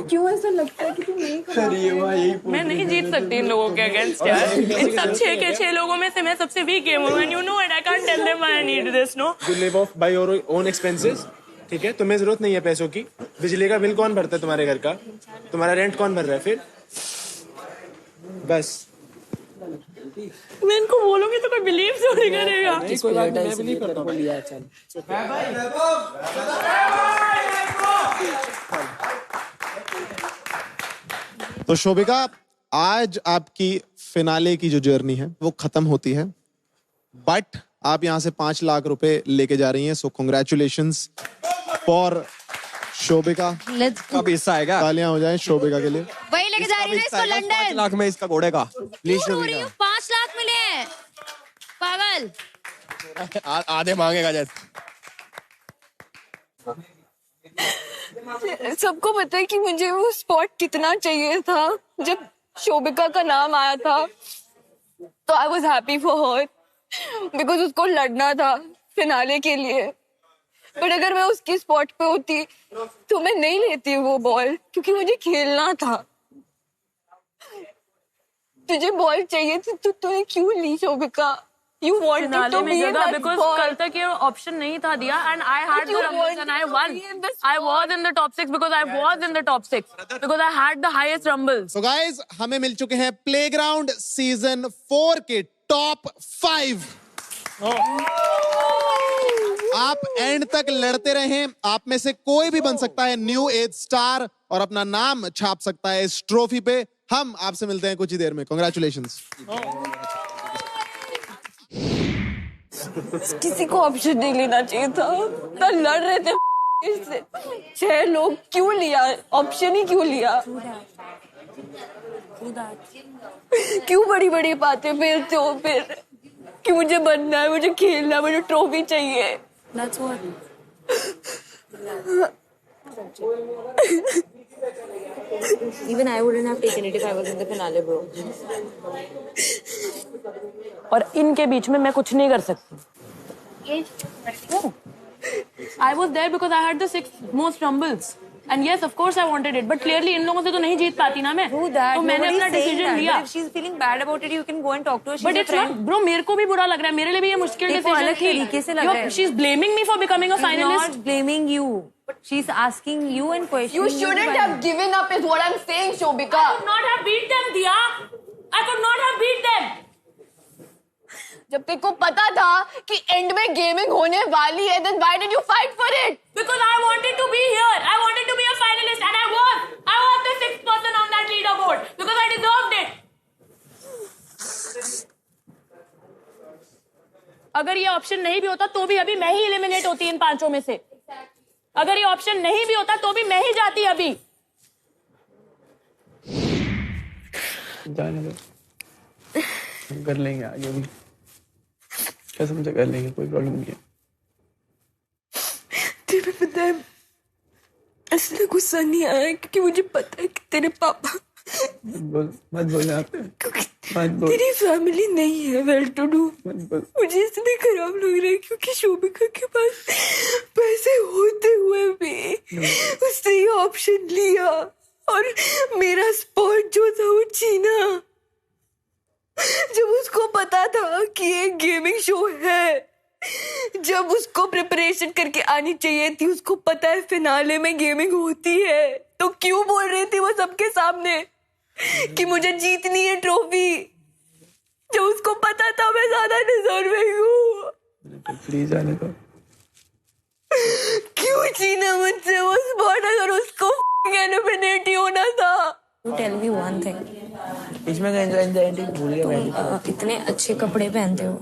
क्यों ऐसा लगता है कि तुम नहीं कर मैं नहीं जीत सकती इन लोगों के अगेंस्ट यार। इन सब 6 के 6 लोगों में से मैं सबसे वीक गेम हूँ, and you know it. I can't tell them I need this, no. You live off by your own expenses, ठीक है? तुम्हें जरूरत नहीं है पैसों की। बिजली का बिल कौन भरता है तुम्हारे घर का? तुम्हारा रेंट कौन भर रहा है फिर? बस मैं इनको बोलूंगी तो कोई बिलीव थोड़ी करेगा। कोई बात नहीं, मैं बिलीव करता हूँ। तो शोभिका, आज आपकी फिनाले की जो जर्नी है वो खत्म होती है, बट आप यहां से 5 लाख रुपए लेके जा रही हैं। सो कॉन्ग्रेचुलेशंस फॉर शोभिका। कब हिस्सा आएगा? तालियां हो जाएं शोभिका के लिए। वही लेके जा रही है इसको लंदन। 5 लाख में इसका घोड़े का। प्लीज शोभिका। 5 लाख मिले हैं, पागल। आधे मांगेगा जैसे। सबको पता है कि मुझे वो स्पॉट कितना चाहिए था। जब शोभिका का नाम आया था तो I was happy for her, because उसको लड़ना था फिनाले के लिए। बट अगर मैं उसकी स्पॉट पे होती तो मैं नहीं लेती वो बॉल, क्योंकि मुझे खेलना था। तुझे बॉल चाहिए थी तो तूने क्यों ली Shobhika? You wanted to be in that because ball. कल तक ये ऑप्शन नहीं था दिया, and I had the rumbles and I won. I was in the top 6 because I was in the top 6 because I had the highest rumbles. So guys, हमें मिल चुके हैं playground season 4 के टॉप 5। आप and तक लड़ते रहें, आप में से कोई भी बन सकता है न्यू एज स्टार और अपना नाम छाप सकता है इस ट्रॉफी पे। हम आपसे मिलते हैं कुछ ही देर में। कांग्रेचुलेशंस। किसी को ऑप्शन नहीं लेना चाहिए था, तो लड़ रहे थे इससे। 6 लोग क्यों लिया ऑप्शन ही क्यों लिया? क्यों बड़ी बड़ी बातें फेरते हो फिर कि मुझे बनना है, मुझे खेलना है, मुझे ट्रॉफी चाहिए। That's what. Even I wouldn't have taken it if I was in the finale, bro. और इनके बीच में मैं कुछ नहीं कर सकती। I was there because I had the 6 most rumbles. And yes, of course I wanted it, but clearly इन लोगों से तो नहीं जीत पाती ना मैं। तो मैंने अपना डिसीजन लिया। If she's feeling bad about it, you can go and talk to her. But it's not, bro. मेरे को भी बुरा लग रहा है। मेरे लिए भी ये मुश्किल डिसीजन अलग तरीके से लग रहा है। She's blaming me for becoming a She's finalist. not blaming you. She's asking you and questioning You shouldn't have given up is what I'm saying, Shobika. I could not have beat them, Diya. I could not have beat them. जब तेरे को पता था कि and में gaming होने वाली है, then why did you fight for it? Because I wanted to be here. I wanted to be a finalist, and I was. I was the 6th person on that leaderboard because I deserved it. अगर ये option नहीं भी होता तो भी अभी मैं ही eliminate होती इन 5 में से। अगर ये ऑप्शन नहीं भी होता तो भी मैं ही जाती अभी। जाने दो, हम कर लेंगे आगे भी, कसम से कर लेंगे, कोई प्रॉब्लम नहीं है। तुम्हें पता है इसलिए गुस्सा नहीं आया क्योंकि मुझे पता है कि तेरे पापा मत बोल यहाँ पे। क्योंकि तेरी फैमिली नहीं है वेल टू डू। मुझे इसलिए खराब लग रहा है क्योंकि शोभिका के पास पैसे होते हुए भी उसने ये ऑप्शन लिया और मेरा स्पॉट जो था वो छीना। जब उसको पता था कि ये गेमिंग शो है, जब उसको प्रिपरेशन करके आनी चाहिए थी, उसको पता है फिनाले में गेमिंग होती है, तो क्यों बोल रही थी वो सबके सामने कि मुझे जीतनी है ट्रॉफी, जब उसको पता था मैं ज्यादा डिजर्विंग हूँ। प्लीज आने दो। क्यों छीना मुझसे वो स्पॉट अगर उसको एलिमिनेट ही होना था। टेल मी वन थिंग, इसमें भूल गया। इतने अच्छे कपड़े पहनते हो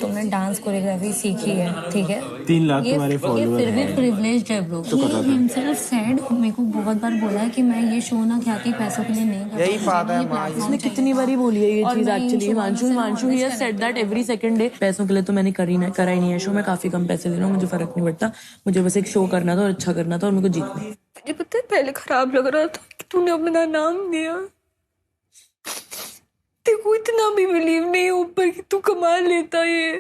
तुमने डांस कोरियोग्राफी सीखी है, ठीक है? 3 लाख तुम्हारे फॉलोअर फिर भी प्रिविलेज्ड है ब्रो। ही हिमसेल्फ सेड, मेरे को बहुत बार बोला है कि मैं ये शो ना ख्याति पैसों के लिए नहीं करता। यही बात है, इसने कितनी बारी बोली है ये चीज actually. Himanshu he has said that every second day. पैसों के लिए तो मैंने करा ही नहीं है शो। मैं काफी कम पैसे ले रहा हूँ, मुझे फर्क नहीं पड़ता। मुझे बस एक शो करना था और अच्छा करना था और मेरे को जीतना। मुझे पता है पहले खराब लग रहा था कि तूने अपना नाम दिया। तेरे को इतना भी बिलीव नहीं ऊपर कि तू कमा लेता ये।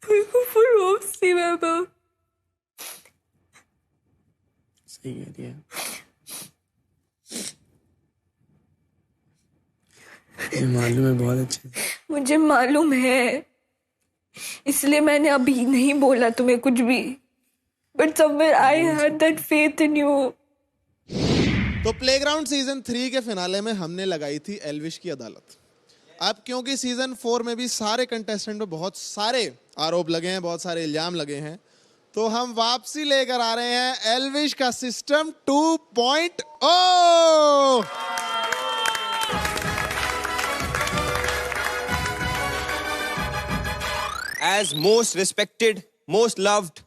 मेरे को फुल होप सी वैभव। सही कह रही है। ये मालूम है बहुत अच्छे। मुझे मालूम है, इसलिए मैंने अभी नहीं बोला तुम्हें कुछ भी। But somewhere I had that faith in you. तो प्लेग्राउंड सीजन 3 के फिनाले में हमने लगाई थी एल्विश की अदालत। अब क्योंकि सीजन 4 में भी सारे कंटेस्टेंट पे बहुत सारे आरोप लगे हैं, बहुत सारे इल्जाम लगे हैं, तो हम वापसी लेकर आ रहे हैं एल्विश का system 2.0। As most respected, most loved,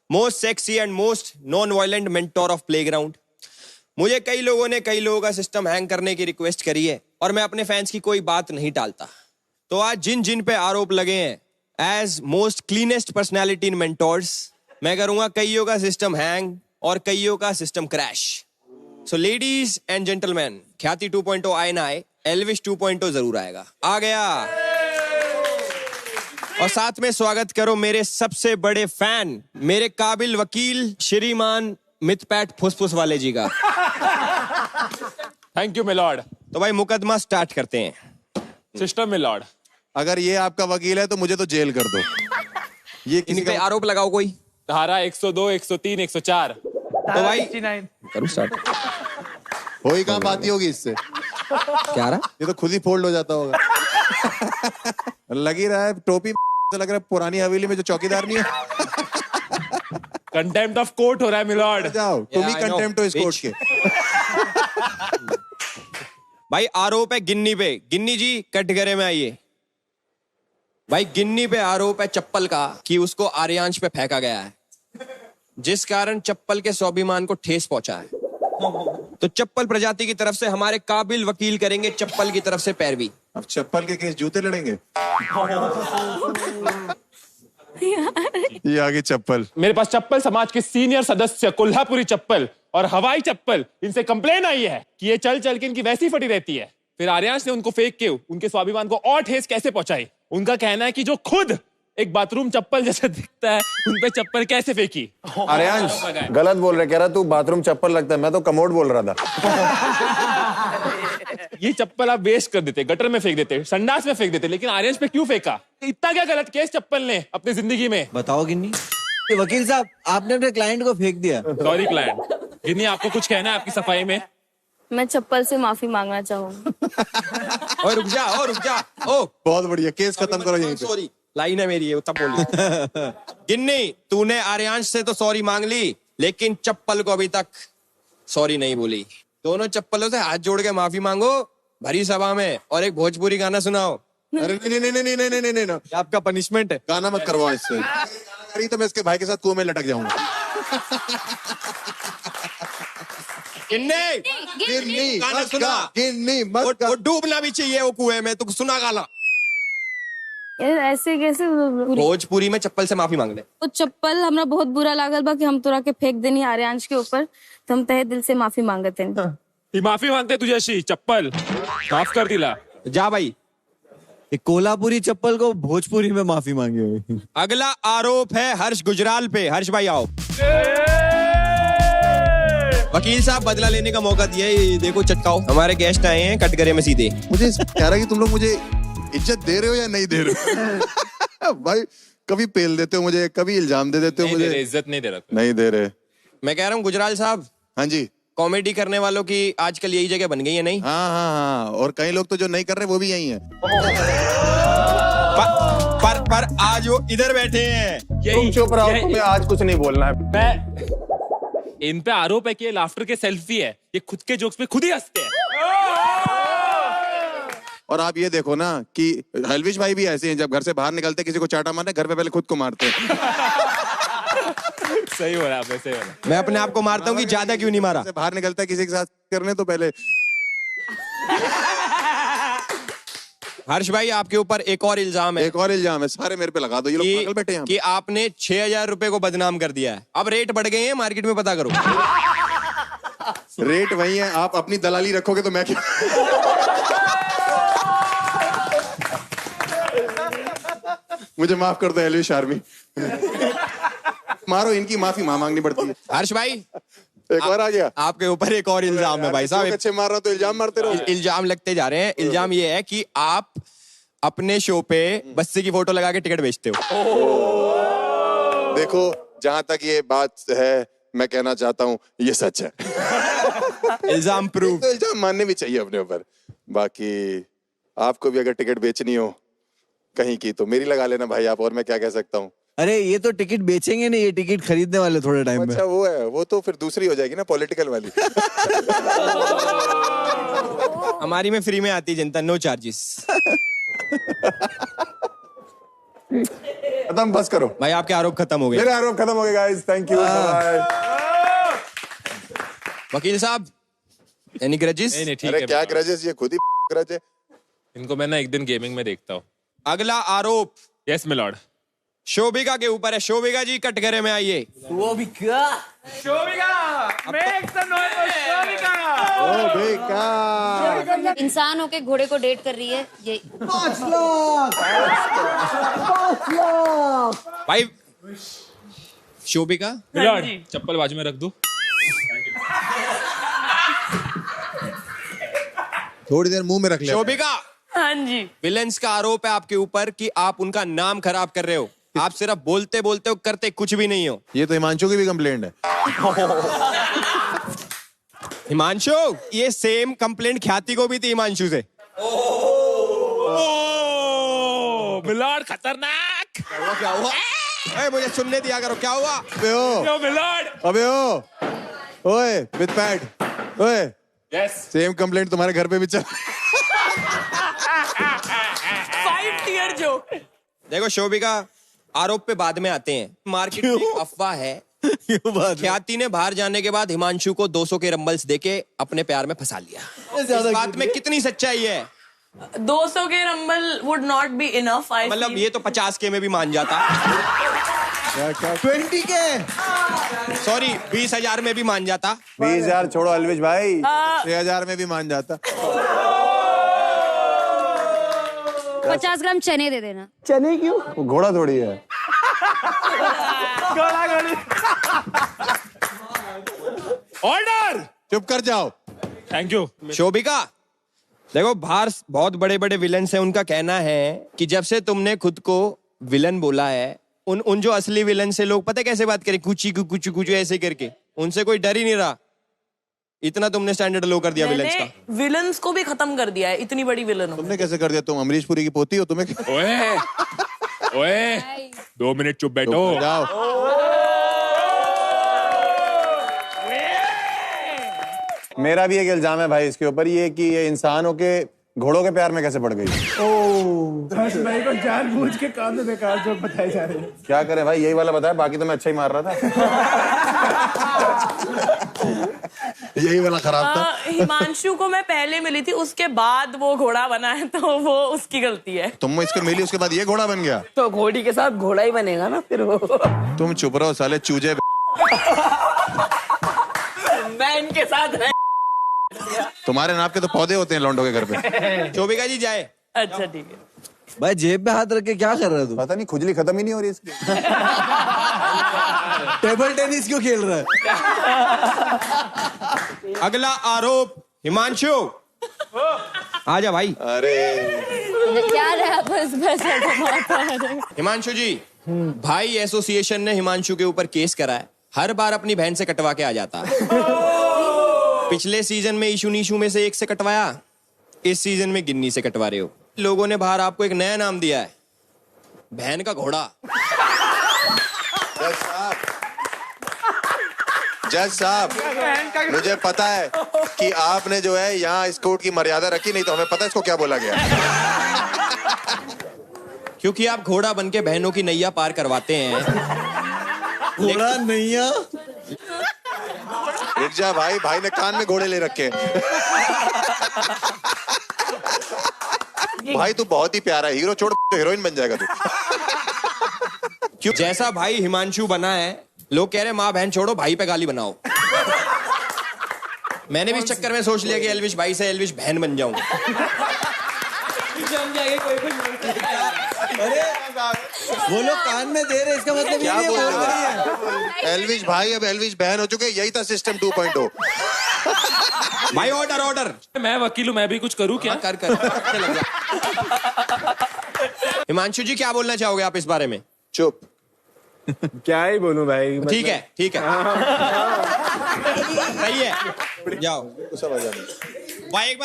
most sexy and most non-violent mentor of playground, मुझे कई लोगों ने कई लोगों का सिस्टम हैंग करने की रिक्वेस्ट करी है और मैं अपने फैंस की कोई बात नहीं टालता। तो आज जिन जिन पे आरोप लगे हैं, as most cleanest personality in mentors, मैं करूंगा कईयों का सिस्टम हैंग और कईयों का system crash. So ladies and gentleman, Khyati 2.0 आए ना आए, एल्विश 2.0 जरूर आएगा। आ गया। और साथ में स्वागत करो मेरे सबसे बड़े फैन, मेरे काबिल वकील श्रीमान मितपैट फुसफुस वाले जी का। Thank you milord. तो भाई मुकदमा स्टार्ट करते हैं। सिस्टम मिलॉर्ड, अगर ये आपका वकील है तो मुझे तो जेल कर दो। ये किसी पे आरोप लगाओ कोई। धारा 102, 103, 104। तो भाई करूं स्टार्ट। हो ही कहाँ पाती होगी इससे। क्या रहा? ये तो खुद ही फोल्ड हो जाता होगा। लग ही रहा है टोपी से, लग रहा है पुरानी हवेली में जो चौकीदार नहीं है। कंटेम्प्ट ऑफ कोर्ट हो रहा है मिलॉर्ड। जाओ तुम ही कंटेम्प्ट हो इस कोर्ट के। भाई आरोप है गिन्नी पे। गिन्नी जी कटघरे में आइए। भाई गिन्नी पे आरोप है चप्पल का कि उसको आर्यांश पे फेंका गया है, जिस कारण चप्पल के स्वाभिमान को ठेस पहुंचा है। तो चप्पल प्रजाति की तरफ से हमारे काबिल वकील करेंगे चप्पल की तरफ से पैरवी। अब चप्पल के केस जूते लड़ेंगे। ये आगे चप्पल। मेरे पास चप्पल समाज के सीनियर सदस्य कोल्हापुरी चप्पल और हवाई चप्पल, इनसे कंप्लेन आई है कि ये चल चल के इनकी वैसी फटी रहती है। फिर आर्यांश ने उनको फेंक के उनके स्वाभिमान को और ठेस कैसे पहुंचाई। उनका कहना है कि जो खुद एक बाथरूम चप्पल जैसा दिखता है, उन पे चप्पल कैसे फेंकी। आर्यांश गलत बोल रहे, कह रहा तू बाथरूम चप्पल लगता है, मैं तो कमोड बोल रहा था। ये चप्पल आप वेस्ट कर देते, गटर में फेंक देते, संडास में फेंक देते, लेकिन आर्यांश पे क्यों फेंका? इतना क्या गलत किया इस चप्पल ने अपनी जिंदगी में? बताओ गिन्नी। वकील साहब, आपने अपने क्लाइंट को फेंक दिया। Sorry client. गिन्नी, आपको कुछ कहना है आपकी सफाई में? मैं चप्पल से माफी मांगना चाहूंगा। और रुक जा। ओ बहुत बढ़िया, केस खत्म करो यहीं पे। सॉरी, लाइन है मेरी, ये तब बोली। गिन्नी, तूने आर्यांश से तो सॉरी मांग ली, लेकिन चप्पल को अभी तक सॉरी नहीं बोली। दोनों चप्पलों से हाथ जोड़ के माफी मांगो भरी सभा में और एक भोजपुरी गाना सुनाओ। अरे नहीं, आपका पनिशमेंट है। गाना मत करवाओ इससे। अरे तो मैं इसके भाई के साथ कुएं में लटक जाऊंगा। गिन्नी गाना सुना। गिन्नी मत वो डूबना भी चाहिए वो कुएं में, तू सुना गाना। यार ऐसे कैसे? भोजपुरी में चप्पल से माफी मांग ले। वो चप्पल हमरा बहुत बुरा लागल बा कि हम तोरा के फेंक देनी आर्यांश के ऊपर, तो हम तहे दिल से माफी मांगते हैं। माफी मांगते तुझे शी चप्पल माफ कर दिला। जा भाई। एक कोल्हापुरी चप्पल को भोजपुरी में माफी मांगी हुई। अगला आरोप है हर्ष गुजराल पे। हर्ष भाई आओ। वकील साहब बदला लेने का मौका दिया है, देखो चटकाओ। हमारे गेस्ट आए हैं कटघरे में सीधे। मुझे कह रहा कि तुम लोग मुझे इज्जत दे रहे हो या नहीं दे रहे हो? भाई कभी पेल देते हो मुझे, कभी इल्जाम दे देते हो मुझे। इज्जत नहीं दे रहा। नहीं दे रहे। मैं कह रहा हूँ गुजराल साहब। हाँ जी। कॉमेडी करने वालों की आजकल यही जगह बन गई है नहीं? हाँ, और कई लोग तो जो नहीं कर रहे वो भी यही है। पर आज वो इधर बैठे हैं। तुम चुप रहो, तुम्हें आज कुछ नहीं बोलना है। मैं इन पे आरोप है कि ये लाफ्टर के सेल्फी है, ये खुद के जोक्स पे खुद ही हंसते हैं। और आप ये देखो ना कि हलविश भाई भी ऐसे हैं, जब घर से बाहर निकलते किसी को चाटा मारने, घर पे पहले खुद को मारते हैं। सही हो रहा है, सही हो रहा है। मैं अपने आप को मारता हूँ कि ज्यादा क्यों नहीं मारा। बाहर निकलता है किसी के साथ करने तो पहले। हर्ष भाई आपके ऊपर एक और इल्जाम है। एक और इल्जाम है, सारे मेरे पे लगा दो, ये लोग पागल बैठे हैं। कि आपने 6,000 रुपए को बदनाम कर दिया है। अब रेट बढ़ गए हैं मार्केट में, पता करो। रेट वही है, आप अपनी दलाली रखोगे तो मैं क्या। मुझे माफ कर दो हलविश आर्मी। मारो, इनकी माफी मांगनी पड़ती है। हर्ष भाई एक बार आ गया आपके ऊपर एक और इल्जाम है भाई साहब। अच्छे मार रहा तो इल्जाम मारते रहो। इल्जाम लगते जा रहे हैं। इल्जाम ये है कि आप अपने शो पे बस्सी की फोटो लगा के टिकट बेचते हो। देखो जहां तक ये बात है, मैं कहना चाहता हूँ ये सच है। इल्जाम प्रूव। तो इल्जाम मानने भी चाहिए अपने ऊपर। बाकी आपको भी अगर टिकट बेचनी हो कहीं की तो मेरी लगा लेना भाई आप, और मैं क्या कह सकता हूँ। अरे ये तो टिकट बेचेंगे नहीं, ये टिकट खरीदने वाले थोड़े टाइम में। अच्छा वो है, वो तो फिर दूसरी हो जाएगी ना, पॉलिटिकल वाली। हमारी में फ्री में आती है जनता, नो चार्जेस। खत्म, बस करो भाई, आपके आरोप खत्म हो गए। मेरे आरोप खत्म हो गए गाइस, थैंक यू, बाय। वकील साहब एनी ग्रजेस? नहीं, ठीक अरे है। क्या ग्रजेस, ये खुद ही ग्रज है। इनको मैं ना एक दिन गेमिंग में देखता हूँ। अगला आरोप यस मिलॉर्ड शोभिका के ऊपर है। शोभिका जी कटघरे में आइए। इंसान होके घोड़े को डेट कर रही है ये। 5 लाख। भाई शोभिका मिलॉर्ड चप्पल बाजू में रख दो। थोड़ी देर मुंह में रख ले। शोभिका, हाँ जी। विलेंस का आरोप है आपके ऊपर कि आप उनका नाम खराब कर रहे हो। आप सिर्फ बोलते बोलते हो, करते कुछ भी नहीं हो। ये तो हिमांशु की भी कंप्लेंट है। हिमांशु, ये सेम कंप्लेंट ख्याति को भी थी हिमांशु से। मिलॉर्ड खतरनाक। क्या हुआ? मुझे सुनने दिया करो, क्या हुआ? मिलॉर्ड। अबे ओए विद पैड, ओए यस, सेम कंप्लेंट तुम्हारे घर पे भी चल। 5 टियर जोक। देखो शोभिका, आरोप पे बाद में आते हैं। मार्केट में अफवाह है ख्याति ने बाहर जाने के बाद हिमांशु को 200 के रंबल्स देके अपने प्यार में फंसा लिया। इस बात में कितनी सच्चाई है? 200 के rumble would not be enough. मतलब ये तो 50 के में भी मान जाता। 20 के, सॉरी 20,000 में भी मान जाता। 20,000 छोड़ो अलविश भाई, 6,000 में भी मान जाता। 50 ग्राम चने दे देना। चने क्यों? वो घोड़ा थोड़ी है। ऑर्डर। चुप कर जाओ। Thank you. शोभिका, देखो बाहर बहुत बड़े बड़े विलन हैं, उनका कहना है कि जब से तुमने खुद को विलन बोला है, उन जो असली विलन से लोग पता है कैसे बात करें, कुची कुछ ऐसे करके, उनसे कोई डर ही नहीं रहा। इतना तुमने स्टैंडर्ड लो कर दिया विलन्स का। विलन्स को भी खत्म कर दिया है, इतनी बड़ी विलन हो। तुमने कैसे कर दिया? तुम अमरीश पुरी की पोती हो, तुम्हें ओए 2 मिनट चुप बैठो। जाओ। मेरा भी एक इल्जाम है भाई इसके ऊपर, ये कि ये इंसानों के घोड़ों के प्यार में कैसे पड़ गई। हर्ष भाई को जानबूझ के कान में बेकार जोक बताए जा रहे हैं। क्या करें भाई, यही वाला बताया, बाकी तो मैं अच्छा ही मार रहा था। यही वाला खराब था। हिमांशु को मैं पहले मिली थी, उसके बाद वो घोड़ा बना है, तो वो उसकी गलती है। तुम इसको मिली, उसके बाद ये घोड़ा बन गया। तो घोड़ी के साथ घोड़ा ही बनेगा ना फिर वो। तुम चुप रहो साले चूजे। मैं इनके साथ तुम्हारे नाप के तो पौधे होते हैं लौंडों के घर पे। शोभिका जी जाए। अच्छा ठीक है। भाई जेब में हाथ रख के क्या कर रहा है तू? पता नहीं खुजली खत्म ही नहीं हो रही इसकी। टेबल टेनिस क्यों खेल रहा है? अगला आरोप हिमांशु, आजा भाई। अरे क्या रहा बस हिमांशु जी, भाई एसोसिएशन ने हिमांशु के ऊपर केस करा है, हर बार अपनी बहन से कटवा के आ जाता है। पिछले सीजन में ईशु नीशु में से एक से कटवाया, इस सीजन में गिन्नी से कटवा रहे हो। लोगों ने बाहर आपको एक नया नाम दिया है, बहन का घोड़ा। जज साहब, मुझे पता है कि आपने जो है यहाँ इस कोर्ट की मर्यादा रखी, नहीं तो हमें पता है इसको क्या बोला गया। क्योंकि आप घोड़ा बन के बहनों की नैया पार करवाते हैं। घोड़ा नैया? रुक जा भाई, भाई ने कान में घोड़े ले रखे। भाई तू बहुत ही प्यारा हीरो, छोड़ हीरोइन बन जाएगा तू। क्यों? जैसा भाई हिमांशु बना है, लोग कह रहे माँ बहन छोड़ो, भाई पे गाली बनाओ। मैंने भी इस चक्कर में सोच लिया कि एल्विश भाई से एल्विश बहन बन जाऊं। अरे वो लोग कान में दे रहे, इसका मतलब क्या ये बोल बोल रहे रही है। हो? एल्विश भाई अब एल्विश बहन हो चुके, यही था सिस्टम 2.0। भाई ऑर्डर ऑर्डर। मैं वकील हूँ, मैं भी कुछ करूँ क्या? कर लग जा। हिमांशु जी क्या बोलना चाहोगे आप इस बारे में? चुप। क्या ही बोलूं भाई। ठीक है ठीक है, सही है, जाओ। भाई एक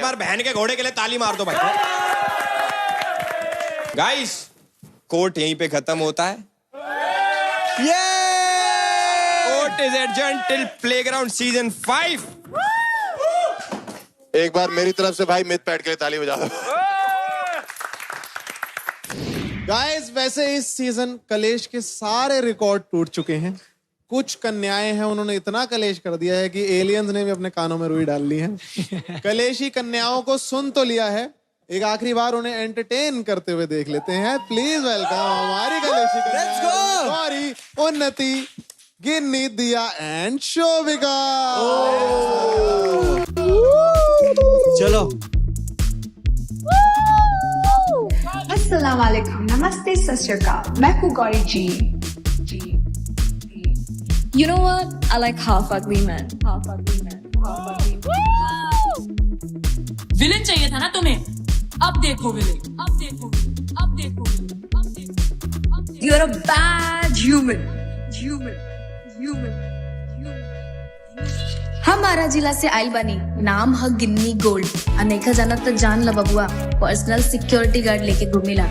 बार बहन के घोड़े के लिए ताली मार दो भाई। गाइस, कोर्ट यहीं पे खत्म होता है। Court is adjourned till playground season 5। एक बार मेरी तरफ से भाई मिथ पैट के लिए ताली बजा दो। गाइस, वैसे इस सीजन कलेश के सारे रिकॉर्ड टूट चुके हैं। कुछ कन्याएं हैं, उन्होंने इतना कलेश कर दिया है कि एलियंस ने भी अपने कानों में रुई डाल ली है। कलेशी कन्याओं को सुन तो लिया है, एक आखिरी बार उन्हें एंटरटेन करते हुए देख लेते हैं। प्लीज वेलकम हमारी कलेशी कन्याएं गौरी, उन्नति, गिन्नी, दिया एंड शोभिका। चलो। अस्सलाम वालेकुम, नमस्ते, सत श्री अकाल, मैं हूँ गौरी जी। You know what? I like half ugly men. Half ugly men. Half ugly men. Villain चाहिए था ना तुम्हें, अब देखो विलेन, अब देखो विलेन, अब देखो विलेन, अब देखो। You're a bad human. Human. हमारा जिला से आइल बनी, नाम है गिन्नी गोल्ड। अनेका जानत तो जान ला बबुआ, पर्सनल सिक्योरिटी गार्ड लेके घूमिला।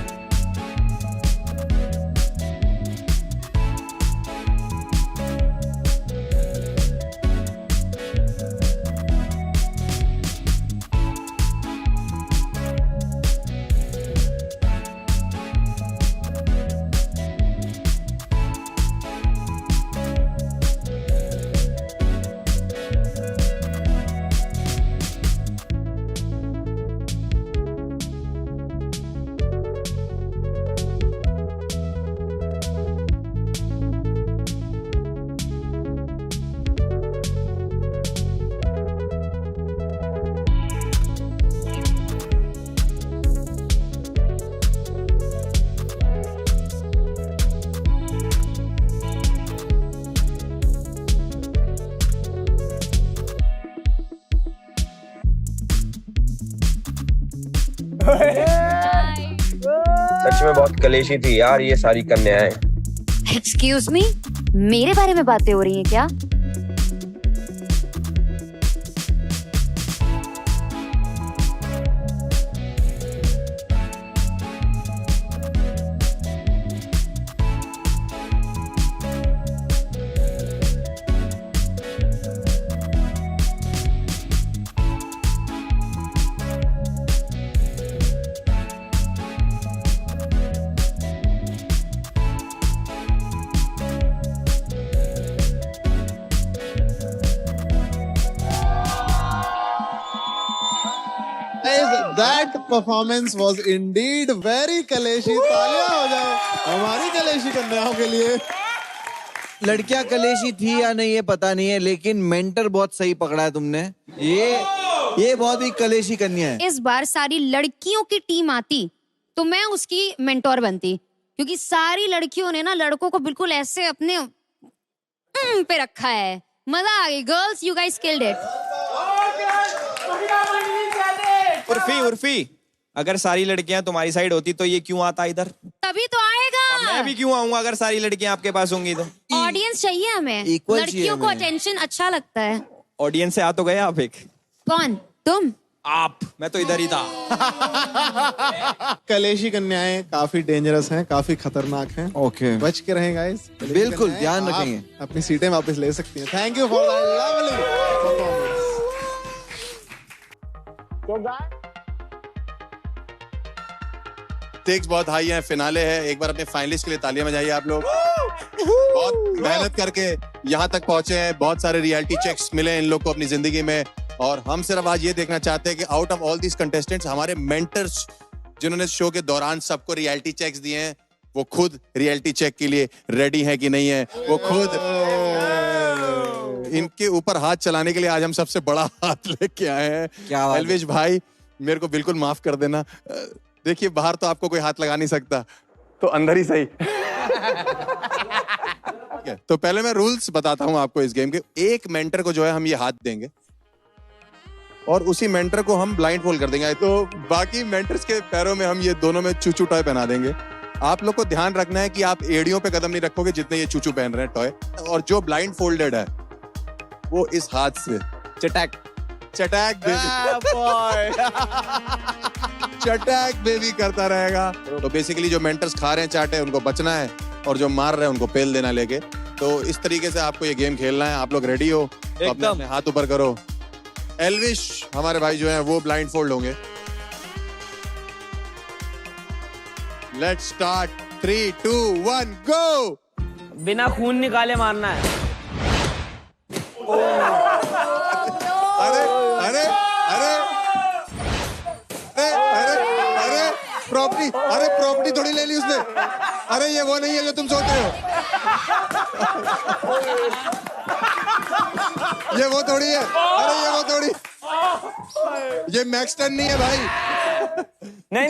सच में बहुत कलेशी थी यार ये सारी कन्याएं। एक्सक्यूज मी, मेरे बारे में बातें हो रही हैं क्या? That performance was indeed very कलेशी। तालियां हो जाए हमारी कलेशी कन्याओं के लिए। लड़कियां कलेशी थी या नहीं ये पता नहीं है, लेकिन मेंटर बहुत सही पकड़ा है तुमने। ये बहुत ही कलेशी कन्या है। इस बार सारी लड़कियों की टीम आती तो मैं उसकी मेंटोर बनती, क्योंकि सारी लड़कियों ने ना लड़कों को बिल्कुल ऐसे अपने पे रखा है। मजा आ गई। Girls, you guys killed it. Urfi, अगर सारी लड़कियां तुम्हारी साइड होती तो ये क्यों आता इधर? तभी तो आएगा। मैं भी क्यों आऊंगा अगर सारी लड़कियां आपके पास होंगी तो? ऑडियंस चाहिए हमें। Equal लड़कियों को अटेंशन अच्छा लगता है। ऑडियंस से आ तो गए आप एक। कौन? तुम? आप। मैं तो इधर ही था। कलेशी कन्याएं काफी डेंजरस हैं, काफी खतरनाक हैं। ओके, बच के रहें गाइस। बिल्कुल ध्यान रखेंगे। अपनी सीटें वापस ले सकती हैं। Thank you for that lovely performance. Stakes बहुत हाई है, फिनाले है। एक बार अपने फाइनलिस्ट के लिए तालियां बजाइए आप लोग। बहुत मेहनत करके यहाँ तक पहुंचे हैं, बहुत सारे रियलिटी चेक्स मिले इन लोग को अपनी जिंदगी में, और हम सिर्फ आज ये देखना चाहते हैं कि out of all these contestants हमारे मेंटर्स जिन्होंने शो के दौरान सबको रियलिटी चेक्स दिए हैं, वो खुद रियलिटी चेक के लिए रेडी है कि नहीं है। वो खुद इनके ऊपर हाथ चलाने के लिए आज हम सबसे बड़ा हाथ लेके आए हैं। एल्विश भाई, मेरे को बिल्कुल माफ कर देना। देखिए, बाहर तो आपको कोई हाथ लगा नहीं सकता, तो अंदर ही सही। तो पहले मैं रूल्स बताता हूं आपको इस गेम के। एक मेंटर को जो है हम ये हाथ देंगे और उसी मेंटर को हम ब्लाइंड फोल्ड कर देंगे, तो बाकी मेंटर्स के पैरों में हम ये दोनों में चूचू टॉय पहना देंगे। आप लोग को ध्यान रखना है कि आप एड़ियों पे कदम नहीं रखोगे जितने ये चूचू पहन रहे हैं टॉय, और जो ब्लाइंड फोल्डेड है वो इस हाथ से चटैक बेबी करता रहेगा। तो बेसिकली जो मेंटर्स खा रहे हैं चाटे उनको बचना है, और जो मार रहे हैं उनको पेल देना लेके। तो इस तरीके से आपको ये गेम खेलना है। आप लोग रेडी हो तो अपने हाथ ऊपर करो। एल्विश हमारे भाई जो हैं वो ब्लाइंड फोल्ड होंगे। Let's start. 3, 2, 1 गो। बिना खून निकाले मारना है। अरे अरे अरे अरे अरे प्रॉपर्टी थोड़ी ले ली उसने। अरे ये वो नहीं है जो तुम सोच रहे हो। ये वो थोड़ी है। अरे ये वो थोड़ी, ये मैक्स 10 नहीं है भाई। नहीं।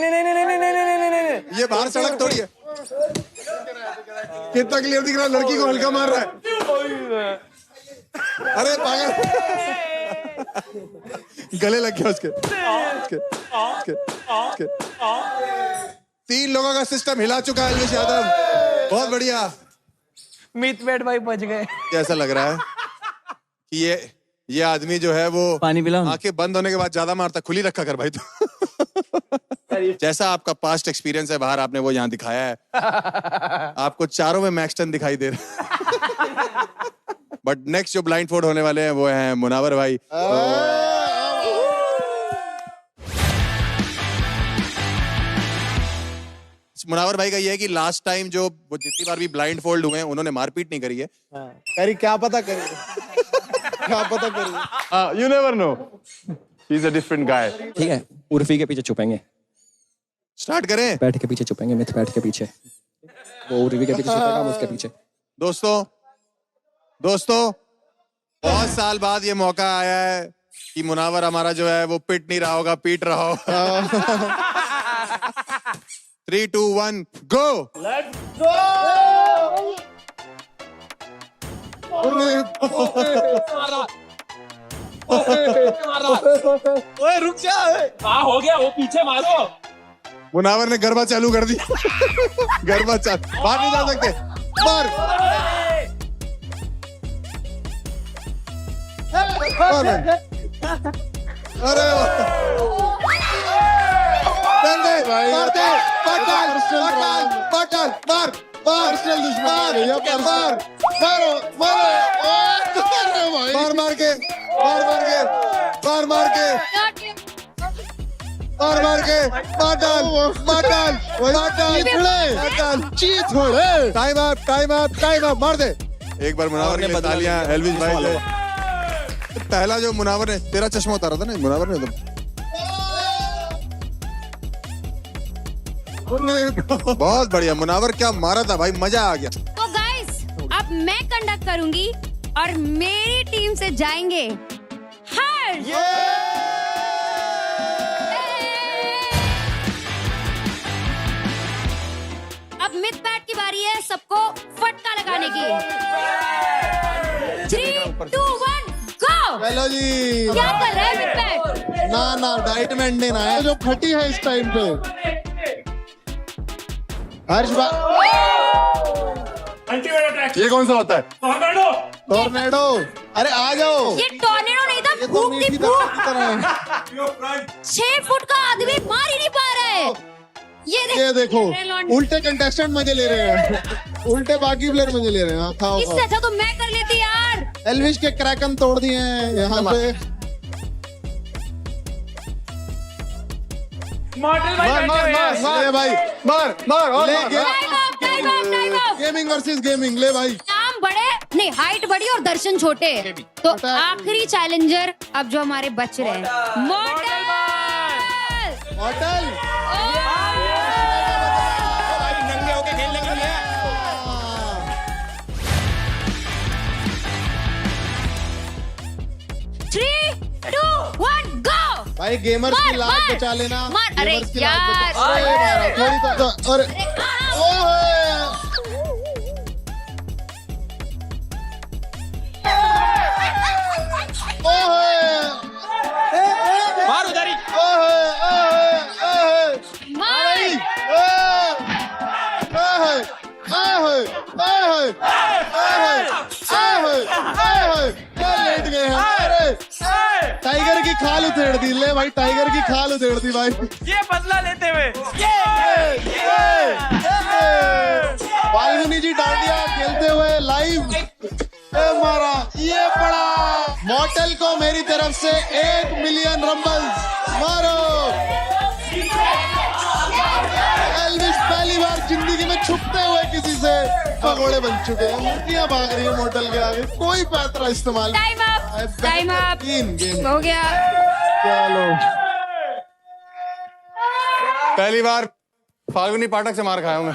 ये बाहर सड़क थोड़ी है। कितना क्लियर दिख रहा है, लड़की को हल्का मार रहा है। अरे पागल, गले लग गया उसके। 3 लोगों का सिस्टम हिला चुका है एल्विश यादव। बहुत बढ़िया। मितपेट भाई बच गए। कैसा लग रहा है कि ये आदमी जो है वो पानी पिला, आंखें बंद होने के बाद ज्यादा मारता। खुली रखा कर भाई तू। जैसा आपका पास्ट एक्सपीरियंस है बाहर, आपने वो यहाँ दिखाया है। आपको चारों में मैक्स 10 दिखाई दे रहा है। बट नेक्स्ट जो ब्लाइंड फोल्ड होने वाले हैं वो हैं मुनावर भाई। मुनावर भाई का ये है कि लास्ट टाइम जो वो जितनी बार भी ब्लाइंड फोल्ड हुए हैं उन्होंने मारपीट नहीं करी है। करी, क्या पता करी, क्या पता करी। You never know, he is a different गाय। ठीक है, उर्फी के पीछे छुपेंगे। स्टार्ट करें। बैठ के पीछे छुपेंगे, मिथ बैठ के पीछे। वो उर्फी के पीछे छुपेगा, हम उसके पीछे। दोस्तों बहुत साल बाद ये मौका आया है कि मुनावर हमारा जो है वो पिट नहीं रहा होगा, पीट रहा होगा। 3, 2, 1 गो। Let's go. ओए रुक जा। हाँ हो गया, वो पीछे मारो। मुनावर ने गरबा चालू कर दिया। गरबा चालू, बाहर नहीं जा सकते। मार। अरे टाइम अप मार दे। एक बार मुनावर ने बता लिया। एल्विश भाई से पहला जो मुनावर ने तेरा चश्मा उतारा था ना, मुनावर ने बहुत बढ़िया। मुनावर क्या मारा था भाई, मजा आ गया। तो गाइस अब अब मैं कंडक्ट करूंगी और मेरी टीम से जाएंगे हर्ष। अब मिथ पैट की बारी है सबको फटका लगाने की। 3, 2, 1 गो। चलो जी। क्या कर रहा है मिथ पैट? ना डाइट मेंटेन है जो फटी है इस टाइम पे। हर्ष ये कौन सा होता है? टोर्नेडो। अरे आ जाओ। ये टोर्नेडो नहीं था, फूक थी फूक। 6 फुट का आदमी मार ही नहीं पा रहा है। ये देखो उल्टे कंटेस्टेंट मजे ले रहे हैं। उल्टे बाकी प्लेयर मजे ले रहे हैं। खाओ इससे अच्छा तो मैं कर लेती यार। एल्विश के क्रैकन तोड़ दिए हैं यहाँ पे। ले भाई मार ले। Gaming versus gaming. ले भाई। नाम बड़े नहीं, हाइट बड़ी और दर्शन छोटे। तो आखिरी चैलेंजर अब जो हमारे बच रहे हैं, मॉडल। नंगे होके खेलने के लिए। भाई गेमर्स की लात बचा लेना। अरे यार थोड़ी तो अरे मार उधर ही। लेट गए हैं। टाइगर की खाल उधेड़ दी। ले भाई टाइगर की खाल उधेड़ दी भाई। ये बदला लेते हुए फाल्गुनी जी डांडिया खेलते हुए लाइव मारा। ये पड़ा। मॉडल को मेरी तरफ से 1 मिलियन रंबल्स। मारो। एल्विश पहली बार जिंदगी में छुपते हुए किसी से भगोड़े बन चुके हैं। मूर्तियां भाग रही है मॉडल के आगे। कोई पैतरा इस्तेमाल। Time up. 3 गेम हो गया। चलो पहली बार फाल्गुनी पाठक से मार खाया हूं मैं।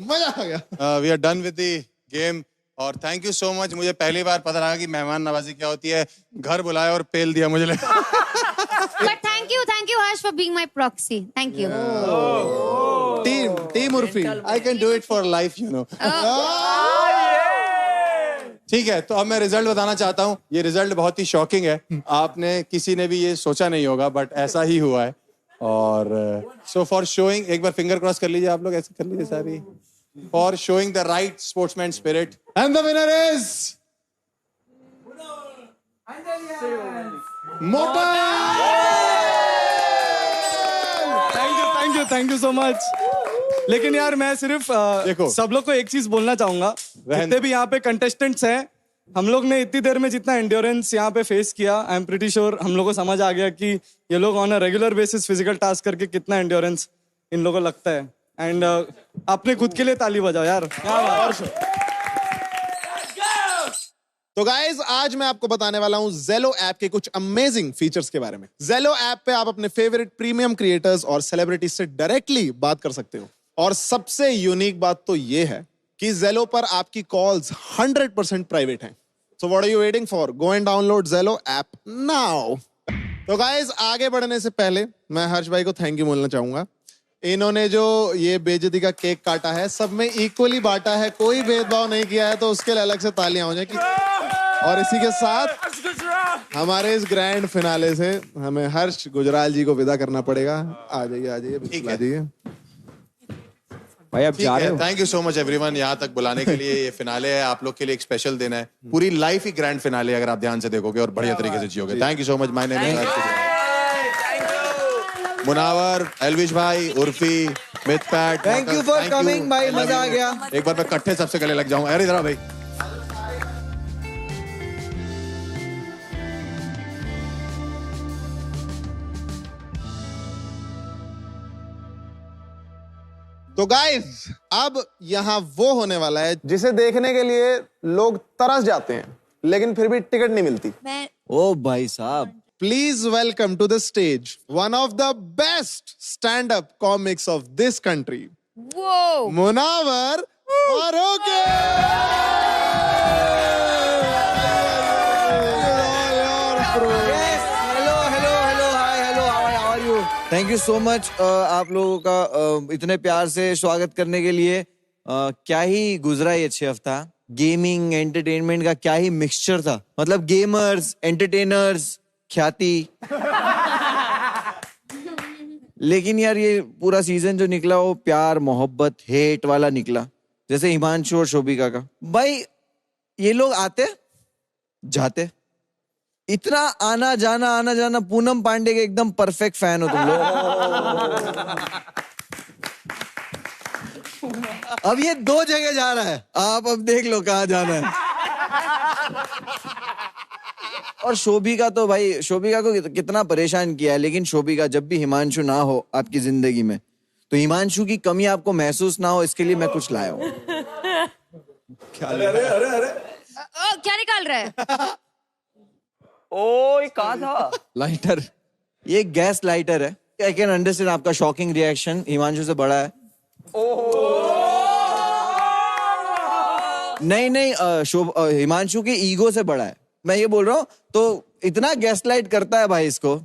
मजा आ गया। We are done with the game और थैंक यू सो मच। मुझे पहली बार पता लगा कि मेहमान नवाजी क्या होती है। घर बुलाया और पेल दिया मुझे। But thank you Harsh for being my proxy. Thank you. Team Urfi. I can do it for life, you know. ठीक है, तो अब मैं रिजल्ट बताना चाहता हूँ। ये रिजल्ट बहुत ही शॉकिंग है। आपने किसी ने भी ये सोचा नहीं होगा, बट ऐसा ही हुआ है। और सो फॉर शोइंग, एक बार फिंगर क्रॉस कर लीजिए आप लोग, ऐसे कर लीजिए सारी। For showing the right sportsman spirit and the winner is thank you so much. लेकिन यार मैं सिर्फ देखो सब लोग को एक चीज बोलना चाहूंगा। जितने भी यहाँ पे कंटेस्टेंट्स हैं, हम लोग ने इतनी देर में जितना एंड्योरेंस यहाँ पे फेस किया, आई एम प्रीटी श्योर हम लोग को समझ आ गया कि ये लोग on a regular basis physical task करके कितना एंड्योरेंस इन लोगों को लगता है। एंड अपने खुद के लिए ताली बजाओ यार। तो गाइज आज मैं आपको बताने वाला हूं Zello ऐप के कुछ अमेजिंग फीचर्स के बारे में। Zello ऐप पे आप अपने फेवरेट प्रीमियम क्रिएटर्स और सेलिब्रिटीज से डायरेक्टली बात कर सकते हो। और सबसे यूनिक बात तो ये है कि Zello पर आपकी कॉल्स 100% प्राइवेट हैं। So what are you waiting for? Go and download Zello app now. तो गाइज आगे बढ़ने से पहले मैं हर्ष भाई को थैंक यू बोलना चाहूंगा। इन्होंने जो ये बेइज्जती का केक काटा है, सब में इक्वली बांटा है, कोई भेदभाव नहीं किया है, तो उसके लिए अलग से तालियां हो जाए कि। और इसी के साथ हमारे इस ग्रैंड फिनाले से हमें हर्ष गुजराल जी को विदा करना पड़ेगा। आ जाइए आ जाइए भाई अब जा रहे हो। Thank you so much everyone यहाँ तक बुलाने के लिए। ये फिनाले है, आप लोग के लिए एक स्पेशल दिन है। पूरी लाइफ ही ग्रैंड फिनाले अगर आप ध्यान से देखोगे और बढ़िया तरीके से जियोगे। Thank you so much. My name is Munawar, Elvish भाई, Urfi, Mythpat. Thank you for coming भाई, मजा आ गया। एक बार मैं इकट्ठे सबसे गले लग जाऊं। अरे इधर भाई। तो गाइस अब यहाँ वो होने वाला है जिसे देखने के लिए लोग तरस जाते हैं, लेकिन फिर भी टिकट नहीं मिलती। ओ भाई साहब, please welcome to the stage one of the best stand up comics of this country, Munawar thank you so much आप लोगों का इतने प्यार से स्वागत करने के लिए। क्या ही गुजरा ये 6 हफ्ता, गेमिंग एंटरटेनमेंट का क्या ही मिक्सचर था। मतलब गेमर्स, एंटरटेनर्स, ख्याति। लेकिन यार ये पूरा सीजन जो निकला वो प्यार मोहब्बत हेट वाला निकला, जैसे हिमांशु और शोभिका का। भाई ये लोग आते जाते, इतना आना जाना। पूनम पांडे के एकदम परफेक्ट फैन हो तुम लोग। अब ये 2 जगह जा रहा है, आप अब देख लो कहाँ जाना है। और शोभिका तो भाई, शोभिका को कितना परेशान किया है, लेकिन शोभिका जब भी हिमांशु ना हो आपकी जिंदगी में तो हिमांशु की कमी आपको महसूस ना हो, इसके लिए मैं कुछ लाया हूँ। क्या निकाल रहा है? ओ ये कहाँ था? लाइटर, ये गैस लाइटर है। आई कैन अंडरस्टैंड आपका शॉकिंग रिएक्शन, हिमांशु से बड़ा है। नहीं, हिमांशु के ईगो से बड़ा है। मैं ये बोल रहा हूँ, तो इतना गैसलाइट करता है भाई इसको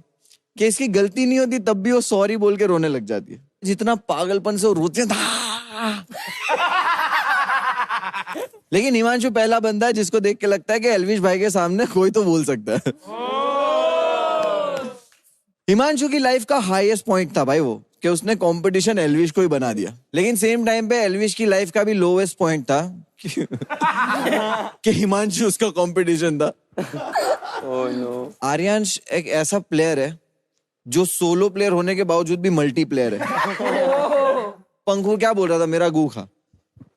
कि इसकी गलती नहीं होती तब भी वो सॉरी बोल के रोने लग जाती है। जितना पागलपन से वो रोते हैं। लेकिन हिमांशु पहला बंदा है जिसको देख के लगता है कि एल्विश भाई के सामने कोई तो बोल सकता है। हिमांशु की लाइफ का हाईएस्ट पॉइंट था भाई वो, कि उसने कंपटीशन एल्विश को ही बना दिया। लेकिन सेम टाइम पे एल्विश की लाइफ का भी लोवेस्ट पॉइंट था कि हिमांशु उसका कंपटीशन था। आर्यांश एक ऐसा प्लेयर है जो सोलो प्लेयर होने के बावजूद भी मल्टी प्लेयर है। पंखु क्या बोल रहा था, मेरा गू खा।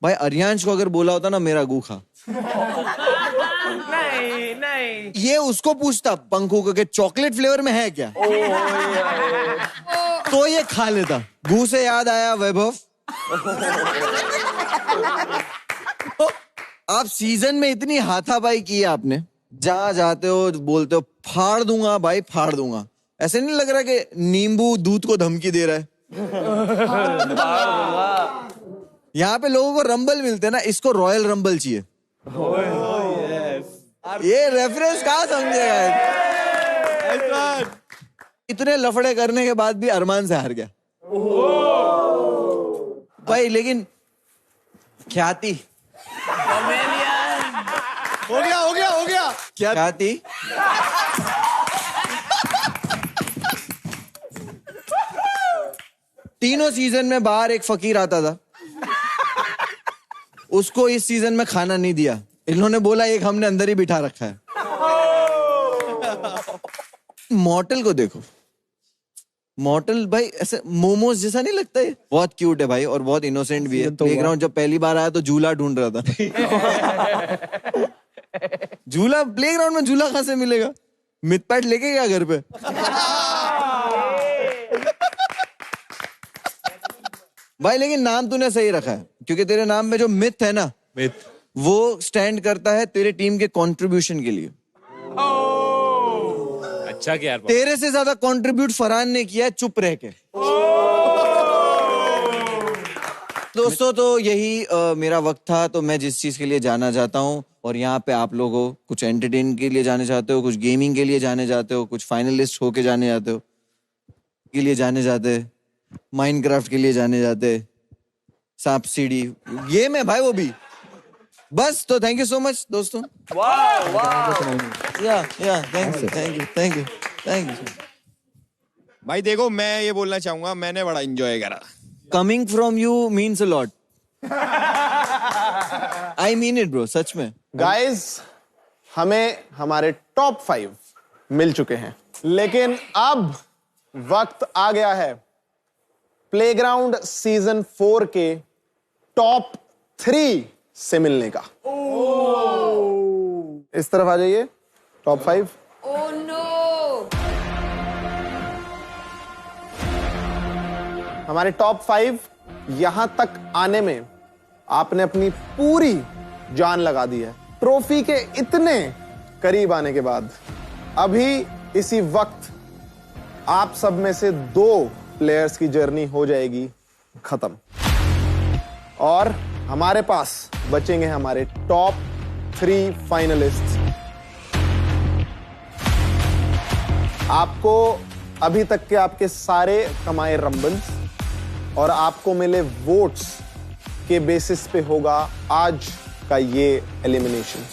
भाई आर्यांश को अगर बोला होता ना मेरा गू खा, नहीं ये उसको पूछता पंखु को कि चॉकलेट फ्लेवर में है क्या, तो ये खा लेता। गू से याद आया वैभव, आप सीजन में इतनी हाथापाई की है आपने, जहां जाते हो बोलते हो फाड़ दूंगा भाई फाड़ दूंगा। ऐसे नहीं लग रहा कि नींबू दूध को धमकी दे रहा है? यहाँ पे लोगों को रंबल मिलते हैं ना, इसको रॉयल रंबल चाहिए। ये रेफरेंस कहाँ समझेगा? इतने लफड़े करने के बाद भी अरमान से हार गया भाई। लेकिन ख्याति हो गया क्या ख्याति? तीनों सीजन में बाहर एक फकीर आता था, उसको इस सीजन में खाना नहीं दिया। इन्होंने बोला एक हमने अंदर ही बिठा रखा है। मॉर्टल को देखो, मॉर्टल भाई ऐसे मोमोज जैसा नहीं लगता है? बहुत क्यूट है भाई और बहुत इनोसेंट भी है। प्लेग्राउंड जब पहली बार आया तो झूला ढूंढ रहा था। झूला प्लेग्राउंड में झूला कहां से मिलेगा? मिथपैट लेके गया घर पे। भाई लेकिन नाम तूने सही रखा है, क्योंकि तेरे नाम में जो मिथ है ना, मिथ वो स्टैंड करता है तेरे टीम के कंट्रीब्यूशन के लिए। अच्छा क्या यार, तेरे से ज्यादा कंट्रीब्यूट फरहान ने किया चुप रह के। दोस्तों तो यही मेरा वक्त था। तो मैं जिस चीज के लिए जाना चाहता हूँ, और यहाँ पे आप लोगों कुछ एंटरटेन के लिए जाने चाहते हो, कुछ गेमिंग के लिए जाने चाहते हो, कुछ फाइनलिस्ट होके जाने जाते हो, के लिए जाने जाते, माइनक्राफ्ट के लिए जाने जाते, सांप सीढ़ी गेम है भाई वो भी। बस तो थैंक यू सो मच दोस्तों। Thank you. भाई देखो मैं ये बोलना चाहूंगा, मैंने बड़ा एंजॉय करा। Coming from you means a lot. I mean it bro, सच में। गाइस हमें हमारे टॉप 5 मिल चुके हैं, लेकिन अब वक्त आ गया है प्लेग्राउंड सीजन 4 के टॉप 3 से मिलने का। इस तरफ आ जाइए, टॉप 5। ओह नो, हमारे टॉप 5 यहां तक आने में आपने अपनी पूरी जान लगा दी है। ट्रॉफी के इतने करीब आने के बाद अभी इसी वक्त आप सब में से 2 प्लेयर्स की जर्नी हो जाएगी खत्म, और हमारे पास बचेंगे हमारे टॉप 3 फाइनलिस्ट। आपको अभी तक के आपके सारे कमाए रंबल्स और आपको मिले वोट्स के बेसिस पे होगा आज का ये एलिमिनेशन।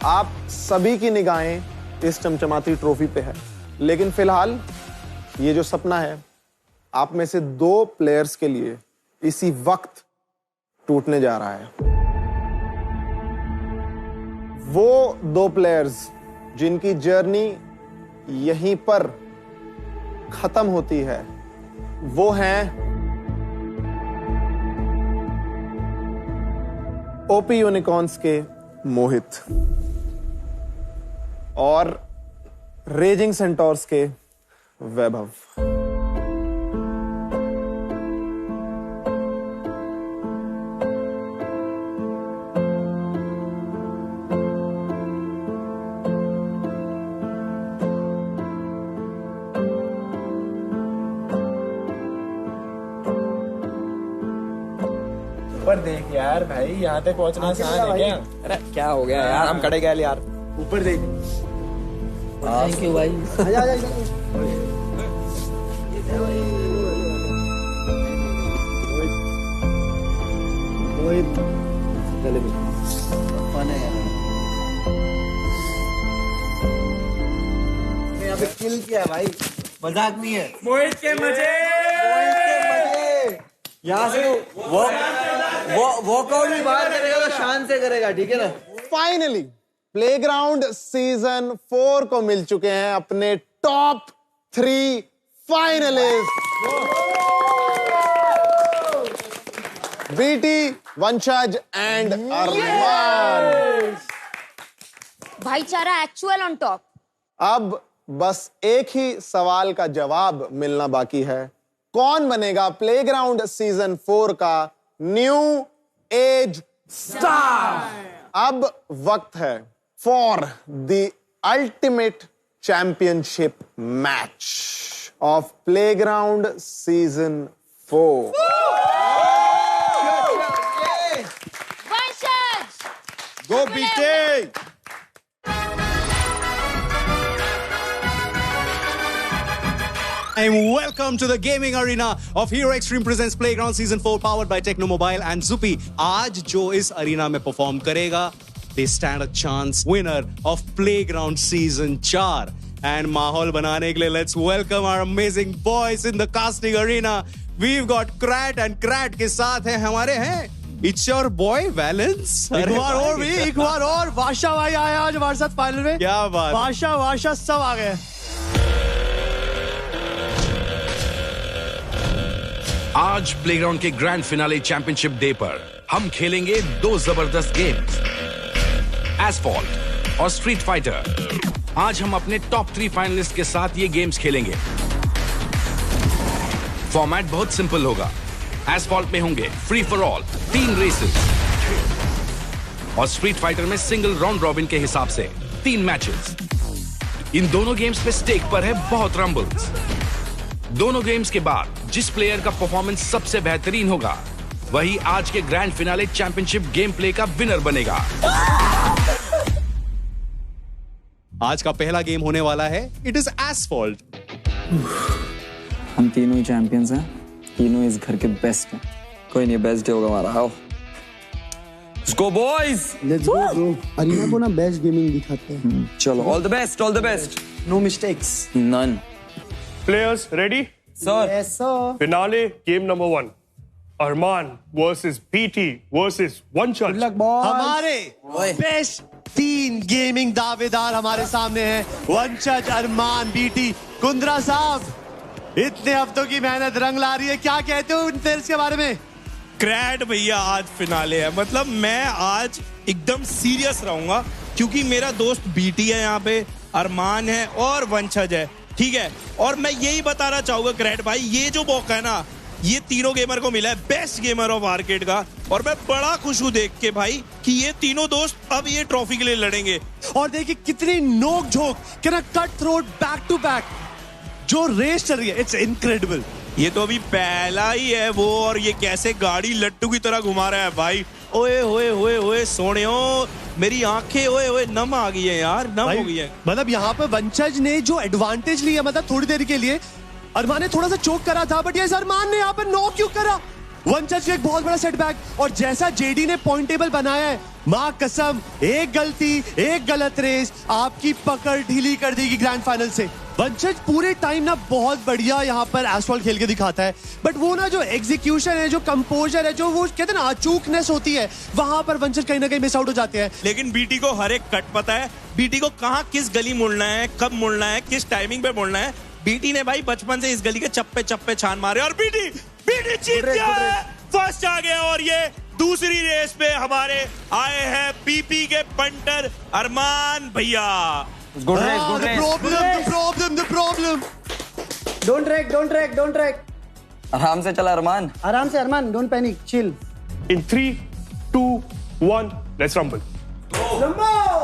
आप सभी की निगाहें इस चमचमाती ट्रॉफी पे है, लेकिन फिलहाल ये जो सपना है आप में से 2 प्लेयर्स के लिए इसी वक्त टूटने जा रहा है। वो 2 प्लेयर्स जिनकी जर्नी यहीं पर खत्म होती है, वो हैं ओपी यूनिकॉर्न्स के मोहित और रेजिंग सेंटोर्स के वैभव। ऊपर देख यार भाई, यहाँ तक पहुँचना आसान है क्या? अरे क्या हो गया यार, हम खड़े गए यार। ऊपर देख। थैंक यू भाई। यहाँ पे किल किया भाई, मजाक नहीं है। मोहित के मजे। यहाँ से वॉकआउट भी बाहर करेगा तो शान से करेगा, ठीक है ना? फाइनली प्लेग्राउंड सीजन 4 को मिल चुके हैं अपने टॉप 3 फाइनलिस्ट। बीटी, वंशज एंड अरमान। भाईचारा एक्चुअल ऑन टॉप। अब बस एक ही सवाल का जवाब मिलना बाकी है, कौन बनेगा प्लेग्राउंड सीजन 4 का न्यू एज स्टार। अब वक्त है for the ultimate championship match of playground season 4। Go beta. And welcome to the gaming arena of Hero Extreme presents Playground Season 4 powered by Techno Mobile and Zupi. आज जो इस arena में perform करेगा, they stand a chance winner of Playground Season 4. And माहौल बनाने के लिए let's welcome our amazing boys in the casting arena. We've got Krat and Krat के साथ हैं हमारे It's your boy Valence. एक बार और वाशा भाई आया आज हमारे साथ फाइनल में। क्या बात। वाशा सब आ गए। आज प्लेग्राउंड के ग्रैंड फिनाले चैंपियनशिप डे पर हम खेलेंगे 2 जबरदस्त गेम्स, एसफॉल्ट और स्ट्रीट फाइटर। आज हम अपने टॉप 3 फाइनलिस्ट के साथ ये गेम्स खेलेंगे। फॉर्मेट बहुत सिंपल होगा। एसफॉल्ट में होंगे फ्री फॉर ऑल 3 रेसेस और स्ट्रीट फाइटर में सिंगल राउंड रॉबिन के हिसाब से 3 मैचेस। इन दोनों गेम्स पे स्टेक पर है बहुत रंबल्स। दोनों गेम्स के बाद जिस प्लेयर का परफॉर्मेंस सबसे बेहतरीन होगा वही आज के grand finale championship game play का विनर बनेगा। आज का पहला गेम होने वाला है इट इज एसफॉल्ट। हम तीनों ही चैंपियंस हैं, तीनों इस घर के बेस्ट हैं। कोई नहीं, बेस्ट डे होगा हमारा। आओ let's go boys, let's go bro. Arena को ना बेस्ट गेमिंग दिखाते हैं। चलो, all the best, all the best. No mistakes, none. Players ready? Sir. Yes, sir. Finale game number 1. Arman versus BT versus Vanchaj. Good luck, boys. हमारे best 3 gaming दावेदार हमारे सामने हैं। वंशज, अरमान, बीटी। कुंद्रा साहब, इतने हफ्तों की मेहनत रंग ला रही है, क्या कहते हो इन प्लेयर्स के बारे में? क्रैट भैया, आज फिनाले है, मतलब मैं आज एकदम सीरियस रहूंगा क्योंकि मेरा दोस्त बीटी है यहाँ पे, अरमान है और वंशज है, ठीक है। और मैं यही बताना चाहूंगा क्रैट भाई, ये जो मौका है ना, ये तीनों गेमर को मिला है बेस्ट गेमर ऑफ आर्केड का, और मैं बड़ा खुश हूं देख के भाई कि ये तीनों दोस्त अब ये ट्रॉफी के लिए लड़ेंगे। और देखिए कितनी नोक झोंक, cut throat back to back जो रेस चल रही है, इट्स इनक्रेडिबल। ये तो अभी पहला ही है वो, और ये कैसे गाड़ी लट्टू की तरह घुमा रहा है भाई। ओए होए होए होए सोनियो, मेरी आंखें ओए ओए नम आ गई है यार, नम हो गई है। मतलब यहाँ पे वंशज ने जो एडवांटेज लिया, मतलब थोड़ी देर के लिए अरमान ने थोड़ा सा चोक करा था, बट ये अरमान ने यहाँ पर नॉक क्यों करा? वंशज का एक बहुत बड़ा सेटबैक, और जैसा जेडी ने पॉइंट टेबल बनाया है, मां कसम, एक गलती, एक गलत रेस आपकी पकड़ ढीली कर देगी ग्रैंड फाइनल से। वंशज पूरे टाइम ना बहुत बढ़िया यहाँ पर एस्फॉल्ट खेल के दिखाता है, बट वो ना जो एग्जीक्यूशन है, जो कंपोजर है, जो वो कहते हैं ना अचूकनेस होती है, वहां पर वंशज कहीं ना कहीं मिस आउट हो जाते हैं। लेकिन बीटी को हर एक कट पता है, बीटी को कहाँ किस गली मुड़ना है, कब मुड़ना है, किस टाइमिंग पे मुड़ना है। बीटी ने भाई बचपन से इस गली के चप्पे चप्पे छान मारे, और बीटी जीत गया है, फर्स्ट आ गया। और ये दूसरी रेस पे हमारे आए हैं पीपी के पंटर अरमान भैया। Good race, good race. The problem. Don't track. आराम से चला अरमान, आराम से अरमान, don't panic, chill. In 3, 2, 1, let's rumble.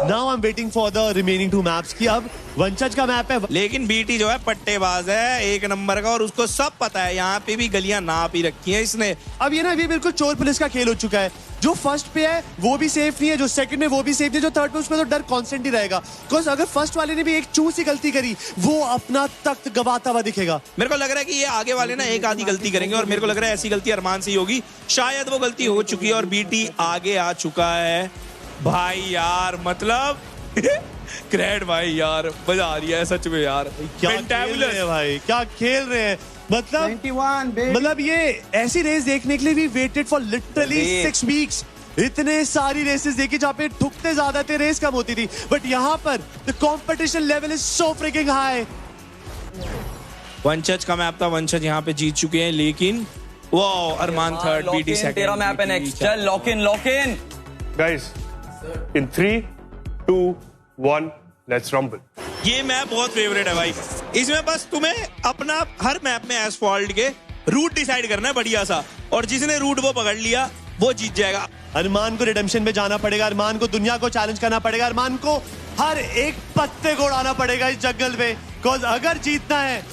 Now I'm waiting for the remaining 2 maps की अब वंशज का मैप है। लेकिन बीटी जो है पट्टेबाज है एक नंबर का, और उसको सब पता है यहाँ पे भी गलियां नाप ही रखी हैं इसने। अब ये ना ये बिल्कुल चोर पुलिस का खेल हो चुका है, जो फर्स्ट पे है वो भी सेफ नहीं है, जो सेकंड में वो भी सेफ नहीं है, जो थर्ड पे उसमें तो डर कांस्टेंट ही रहेगा, बिकॉज़ अगर फर्स्ट वाले ने भी एक चूसी गलती करी, वो अपना तख्त गवाता हुआ दिखेगा। मेरे को लग रहा है कि ये आगे वाले ना एक आधी गलती करेंगे, और मेरे को लग रहा है ऐसी गलती अरमान से ही होगी, शायद वो गलती हो चुकी है और बीटी आगे आ चुका है भाई। यार मतलब ग्रेट भाई, यार मजा आ रही है सच में यार, क्या खेल रहे हैं भाई, क्या खेल रहे हैं। मतलब ये ऐसी रेस देखने के लिए भी वेटेड फॉर लिटरली 6 वीक्स। इतने सारी रेसेस देखी जहाँ पे ठुकते ज्यादा थे, रेस कम होती थी, बट यहाँ पर the competition level is so fricking high. वंशज का मैप था, वंशज यहाँ पे जीत चुके हैं, लेकिन वो अरमान थर्ड, बीटी सेकंड। तेरा मैप है नेक्स्ट, चल lock in. Guys, in 3, 2, 1, let's rumble. ये मैप बहुत फेवरेट है भाई, इसमें बस तुम्हें अपना हर मैप में एस्फॉल्ट के रूट डिसाइड करना है बढ़िया सा, और जिसने रूट वो पकड़ लिया वो जीत जाएगा। अरमान को रिडेम्पशन में जाना पड़ेगा, अरमान को दुनिया को चैलेंज करना पड़ेगा, अरमान को हर एक पत्ते को उड़ाना पड़ेगा इस जंगल में, बिकॉज अगर जीतना है,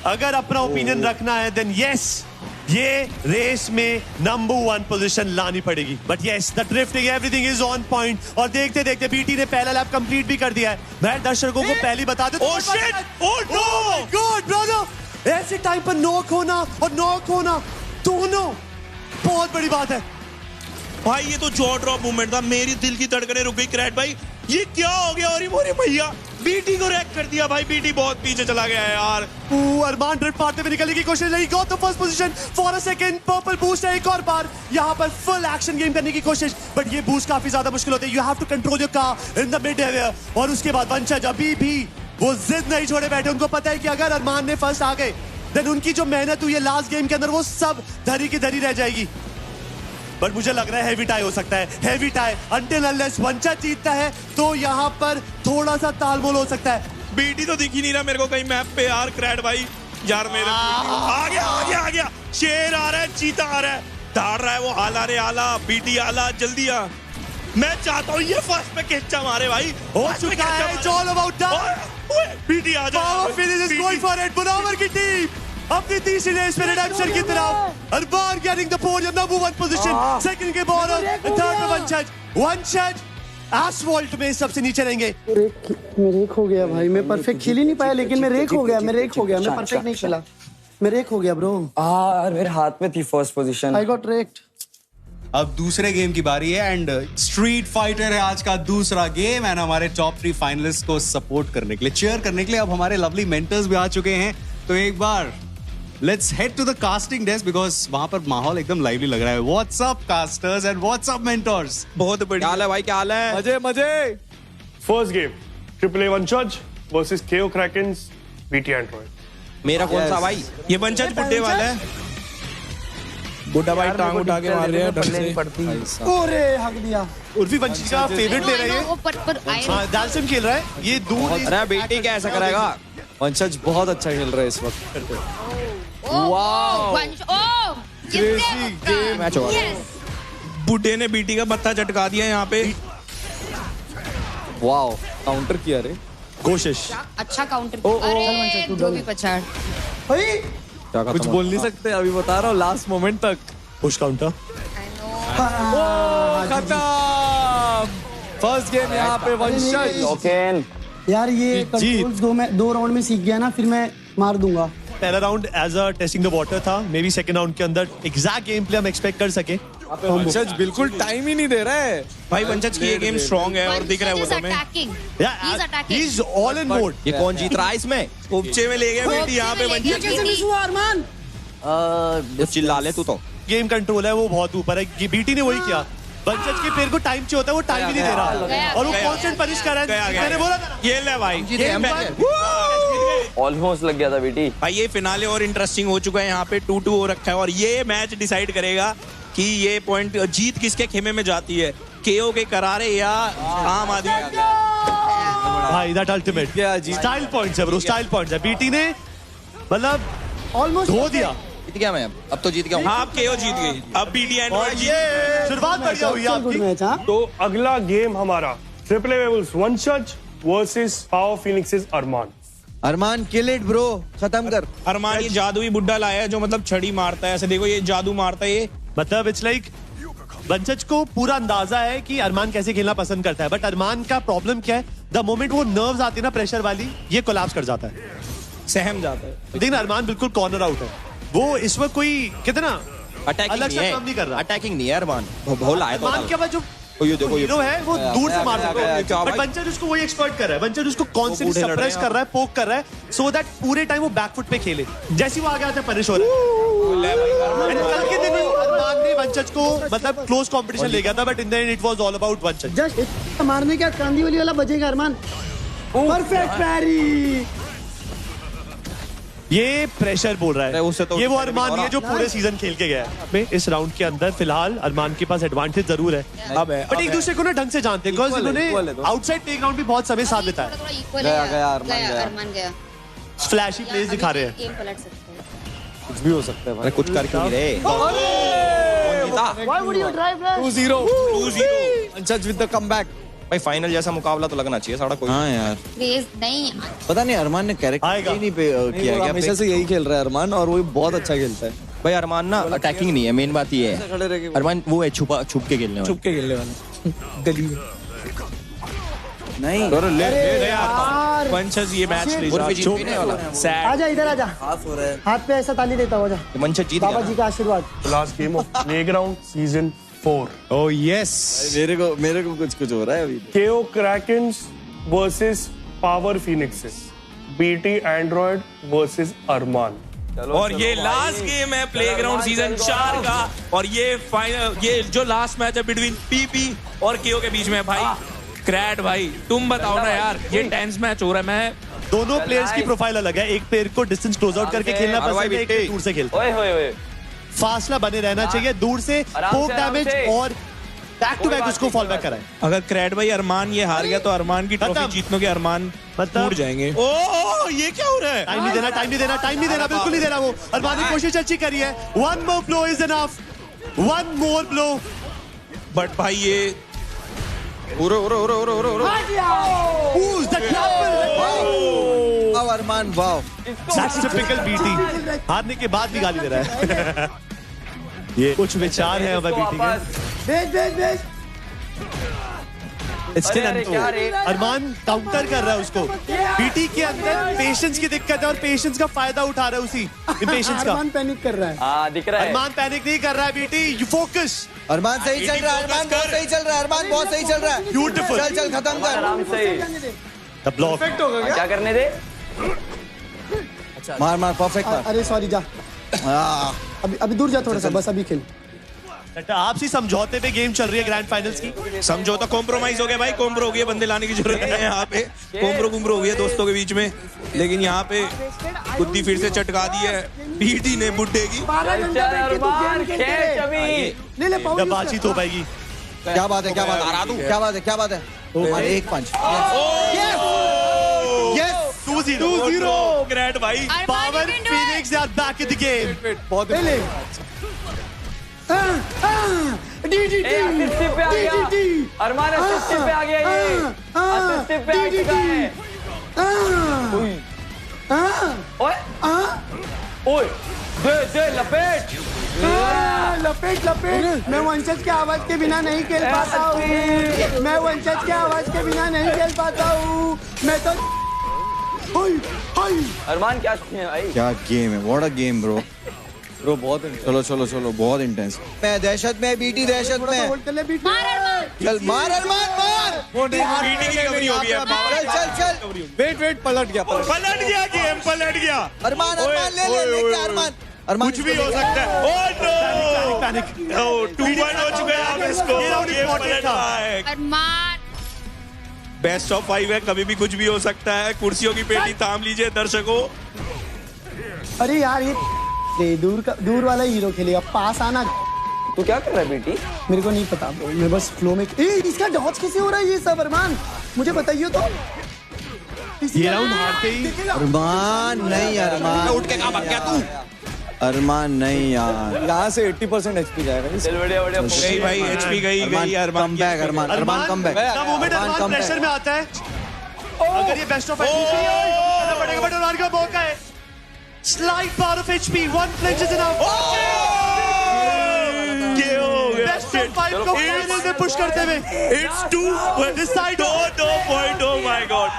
अगर अपना ओपिनियन रखना है, देन यस ये रेस में नंबर 1 पोजीशन लानी पड़ेगी। But yes the drifting everything is on point, और देखते देखते बीटी ने पहला लैप कंप्लीट भी कर दिया है। मैं दर्शकों को पहले बता दूं, oh shit, oh no, god brother, ऐसे टाइम पर नॉक होना और नॉक होना दोनों बहुत बड़ी बात है भाई। ये तो जॉ ड्रॉप मूवमेंट था, मेरी दिल की धड़कनें रुक गई क्रेड भाई, ये क्या हो गया? और मोरे भैया बीटी को रैक कर दिया भाई, बीटी बहुत पीछे चला गया है यार। अरमान ड्रिफ्ट मारते हुए निकलने की कोशिश नहीं, got the first position for a second, purple boost है एक और बार, यहाँ पर फुल एक्शन गेम करने की कोशिश, बट ये बूस्ट काफी ज्यादा मुश्किल होता है। You have to control your car in the mid area, और उसके बाद वंशज अभी भी वो जिद नहीं छोड़े बैठे, उनको पता है कि अगर अरमान ने फर्स्ट आ गए, देन उनकी जो मेहनत हुई है लास्ट गेम के अंदर वो सब धरी की धरी रह जाएगी। बट मुझे लग रहा है हैवी टाई हो सकता है, हैवी टाई, अंटिल अनलेस वंशज जीतता है तो यहाँ पर थोड़ा सा तालमोल हो सकता है। बीटी तो दिख ही नहीं रहा मेरे को कहीं मैप पे यार, क्रैड भाई यार मेरे आ गया, शेर आ रहा है, चीता आ रहा है, दौड़ रहा है वो, आला रे आला, बीटी आला, जल्दी आ, मैं चाहता हूँ ये फर्स्ट पे कैचा मारे भाई, हो चुका है, it's all about time। BT आ जा, Power Finish is going for it, Munawwar की टीम अपनी तीसरी रेस में रिडेम्पशन की तरफ, Armaan getting the podium number 1 position, second के बॉर्डर, थर्ड में वंशज एस्फॉल्ट में सबसे नीचे रहेंगे। मैं रेक हो गया भाई, मैं परफेक्ट खेल ही नहीं पाया, लेकिन मैं रेक हो गया, मैं परफेक्ट नहीं खेला, मैं रेक हो गया ब्रो। यार मेरे हाथ में थी first position, I got raked. अब दूसरे गेम की बारी है, एंड स्ट्रीट फाइटर है आज का दूसरा गेम, एंड हमारे टॉप 3 फाइनलिस्ट को सपोर्ट करने के लिए, चीयर करने के लिए अब हमारे लवली मेंटर्स भी आ चुके हैं। तो एक बार let's head to the casting desk, because वहां पर माहौल एकदम लाइवली लग रहा है। What's up casters and what's up mentors? बहुत बढ़िया। क्या हाल है भाई, क्या हाल है? मजे मजे। फर्स्ट गेम AAA वंशज versus KO Krakens BT Android। मेरा कौन सा भाई? ये वंशज बुड्ढे वाला है, बुड्ढा भाई टांग उठा के मार रहे हैं ढंग से। ओरे हक दिया। उर्फी वंशज का फेवरेट ले रहा है, हां दालसिम खेल रहा है ये दूर। अरे बेटी क्या ऐसा करेगा? वंशज बहुत अच्छा खेल रहा है इस वक्त। बुड्ढे ने बीटी का मत्था चटका दिया यहाँ पे। वाओ, काउंटर किया रे, कोशिश अच्छा काउंटर, अरे जो भी पछाड़। कुछ बोल नहीं सकते, अभी बता रहा हूँ लास्ट मोमेंट तक। पुश काउंटर खत्म। फर्स्ट गेम यहाँ पे वंशज। यार ये कंट्रोल्स दो राउंड में सीख गया ना, फिर मैं मार दूंगा। पहला round as a testing the water था, मे बी सेकंड राउंड के अंदर एग्जैक्ट गेम प्ले हम एक्सपेक्ट कर सके। वंशज बिल्कुल टाइम ही नहीं दे रहा है भाई। वंशज की ये गेम स्ट्रांग है और दिख रहा है वो तुम्हें। He is all in mode. ये कौन जीत रहा है इसमें? उपचे में ले गए बेटी यहाँ पे वंशज। कैसे मिस हुआ अरमान? चिल्ला ले तू तो। गेम कंट्रोल है वो बहुत ऊपर है। बीटी ने वही किया, वंशज के पैर को टाइम चाहिए होता है, वो टाइम ही नहीं दे रहा और वो कांस्टेंट पनिश कर रहा है। मैंने बोला था ये ले भाई, ऑलमोस्ट लग गया था बेटी। भाई ये फिनाले और इंटरेस्टिंग हो चुका है। यहाँ पे 2-2 हो रखा है और ये मैच डिसाइड करेगा कि ये पॉइंट जीत किसके खेमे में जाती है, केओ के करारे या आम आदमी। भाई दैट अल्टीमेट स्टाइल पॉइंट्स है ब्रो, स्टाइल पॉइंट्स है। बीटी ने मतलब ऑलमोस्ट धो दिया। जीत गया मैं, अब तो जीत गया हूँ। हाँ अब केओ जीत गई, अब बीटी एंड्रॉइड शुरुआत बढ़िया हुई आपकी। तो अगला गेम हमारा ट्रिपल ए वेबल्स Vanshaj versus Power Phoenixes Armaan. Armaan kill it bro, खत्म कर। अरमान ये जादुई बुड्ढा लाया है जो मतलब छड़ी मारता है, ऐसे देखो ये जादू मारता है। ये मतलब इट्स लाइक वंशज को पूरा अंदाजा है कि अरमान कैसे खेलना पसंद करता है, बट अरमान का प्रॉब्लम क्या है, द मोमेंट वो नर्व्स आती है ना प्रेशर वाली, ये कोलैप्स कर जाता है, सहम जाता है। लेकिन अरमान बिल्कुल कॉर्नर आउट है। वो इस वक्त कोई कितना अटैकिंग अलग से काम नहीं कर रहा। अटैकिंग नहीं है अरमान, भोला है। अरमान के बाद जो ये देखो हीरो है वो दूर से मार सकता है, बट वंशज उसको वही एक्सपर्ट कर रहा है। वंशज उसको कॉन्स्टेंटली सप्रेस कर रहा है, पोक कर रहा है, सो दैट पूरे टाइम वो बैकफुट पे खेले। जैसे वो आगे आता है पनिश हो रहा है। कल के दिन अरमान ने वंशज को मतलब क्लोज कंपटीशन ले गया था, but in the end it was all about वंशज। जस्ट मारने का कांदी वाला बजेगा अरमान। परफेक्ट पैरी। ये प्रेशर बोल रहा है, उससे तो ये वो अरमान नहीं है जो पूरे सीजन खेल के गया है। इस राउंड के अंदर फिलहाल अरमान के पास एडवांटेज जरूर है, बट एक दूसरे को ना ढंग से जानते हैं, बिकॉज़ इन्होंने आउटसाइड प्लेग्राउंड भी बहुत समय साथ बिताया। अरमान गया। फ्लैशी प्लेस दिखा रहे हैं। गेम पलट सकते हैं, कुछ भी हो सकता है भाई। कुछ कर क्यों नहीं रहे? Why would you drive that? 2-0 वंशज विद द कमबैक। भाई फाइनल जैसा मुकाबला तो लगना चाहिए सारा कोई। हाँ यार, क्रेज नहीं। पता नहीं अरमान ने कैरेक्टर ही नहीं किया क्या। हमेशा से यही खेल रहा है अरमान, और वो बहुत अच्छा खेलता है। भाई अरमान ना अटैकिंग नहीं है, मेन बात ये है। अरमान वो है छुप के खेलने वाला। छुप के खेलने वाला गली में नहीं। ले यार वंशज ये मैच ले जा। आजा इधर आजा, हाथ पे ऐसा ताली देता हो जा। वंशज जीत बाबा जी का आशीर्वाद। Last game of playground season 4। Oh yes, मेरे को कुछ हो रहा है अभी। KO Krakens versus Power Phoenixes. BT Android versus Armaan. और ये लास्ट गेम है प्लेग्राउंड सीजन 4 का, और ये फाइनल, ये जो लास्ट मैच है बिटवीन पीपी और केओ के बीच में। भाई क्रैड भाई तुम बताओ ना यार, ये टेंस मैच हो रहा है। मैं दोनों प्लेयर्स की प्रोफाइल अलग है, एक प्लेयर को डिस्टेंस क्लोज आउट करके खेलना पसंद है, एक दूर से खेलता है। फासला बने रहना चाहिए, दूर से पोक डैमेज और बैक टू बैक उसको फॉल बैक कराए। अगर क्रैड भाई अरमान ये हार गया तो अरमान की ट्रॉफी जीतने के अरमान टूट जाएंगे। ओ ये क्या हो रहा है? टाइम नहीं देना, टाइम नहीं देना, टाइम नहीं देना, बिल्कुल नहीं देना। वो अरमान ने कोशिश अच्छी करी है। One more blow is enough, one more blow. But भाई ये अरमान वाओ, दैट्स टिपिकल बीटी, हारने के बाद भी गाली दे रहा है। ये कुछ विचार है हमारे बीटी के। भेज अरमान काउंटर कर रहा है उसको। बीटी के अंदर पेशेंस की दिक्कत है और पेशेंस का फायदा उठा रहा है उसी पेशेंस का। अरमान पैनिक कर रहा है। हाँ दिख रहा है। अरमान पैनिक नहीं कर रहा है बीटी, यू फोकस। अरमान सही चल रहा है, अरमान बहुत सही चल रहा है, अरमान बहुत सही चल रहा है। ब्यूटीफुल, चल खत्म कर। आराम से द ब्लॉक परफेक्ट होगा क्या करने दे। मार परफेक्ट मार। अरे सॉरी जा, अभी दूर जा थोड़ा सा, बस अभी खेल। आपसी समझौते पे गेम चल रही है ग्रैंड फाइनल्स की। समझौता कॉम्प्रोमाइज हो गया भाई, कॉम्प्रो हो गया, बंदे लाने की जरूरत नहीं है यहाँ पे। कॉम्प्रो हो गया दोस्तों के बीच में, लेकिन यहाँ पे बुद्धि फिर से चटका दी है बीटी ने बुड्ढे की। बातचीत हो पाएगी। क्या बात है, क्या बात है, क्या बात है, क्या बात है। एक पंच। यस 2-0 ग्रैंड भाई। Power phoenix are back in the game. बहुत असिस्टिव पे आ गया अरमान, असिस्टिव पे आ गया, ये असिस्टिव पे आ चुका है। ओए ओए दे लपेट लपेट लपेट। मैं वंशज के आवाज के बिना नहीं खेल पाता हूँ। मैं वंशज के आवाज के बिना नहीं खेल पाता हूँ। मैं तो अरमान क्या है भाई? क्या गेम है, what a game bro. Bro बहुत चलो चलो चलो बहुत इंटेंस। मैं दहशत में, बीटी दहशत में। चल मार अरमान मार। बीटी की रिकवरी हो गई है। चल चल वेट पलट गया गेम पलट गया। अरमान ले अरमान कुछ भी हो सकता है। ओह नो 2-1 हो चुका है अब इसको। गेम पलट रहा है। अरमान बेस्ट ऑफ 5 है, कभी भी कुछ भी हो सकता है। कुर्सियों की पेटी थाम लीजिए दर्शकों। अरे यार ये दूर वाला हीरो खेलेगा, पास आना। तू क्या कर रहा है बेटी? मेरे को नहीं पता ब्रो, मैं बस फ्लो में। इसका डॉज कैसे हो रहा है ये सब अरमान, मुझे बताइए तो। ये राउंड हारते ही अरमान नहीं, अरमान उठ के कहां भाग गया तू? अरमान नहीं यार, यहाँ से 80% HP जाएगा। बढ़िया गई भाई, HP गई कम बैक अरमान कम बैक। अरमान प्रेशर में आता है। अगर ये बेस्ट ऑफ 5 है पड़ेगा, बट अरमान का मौका है। Slight part of HP, one flinch is enough. Best of 5 को फाइनल में पुश करते हुए It's 2 decide. Oh my god.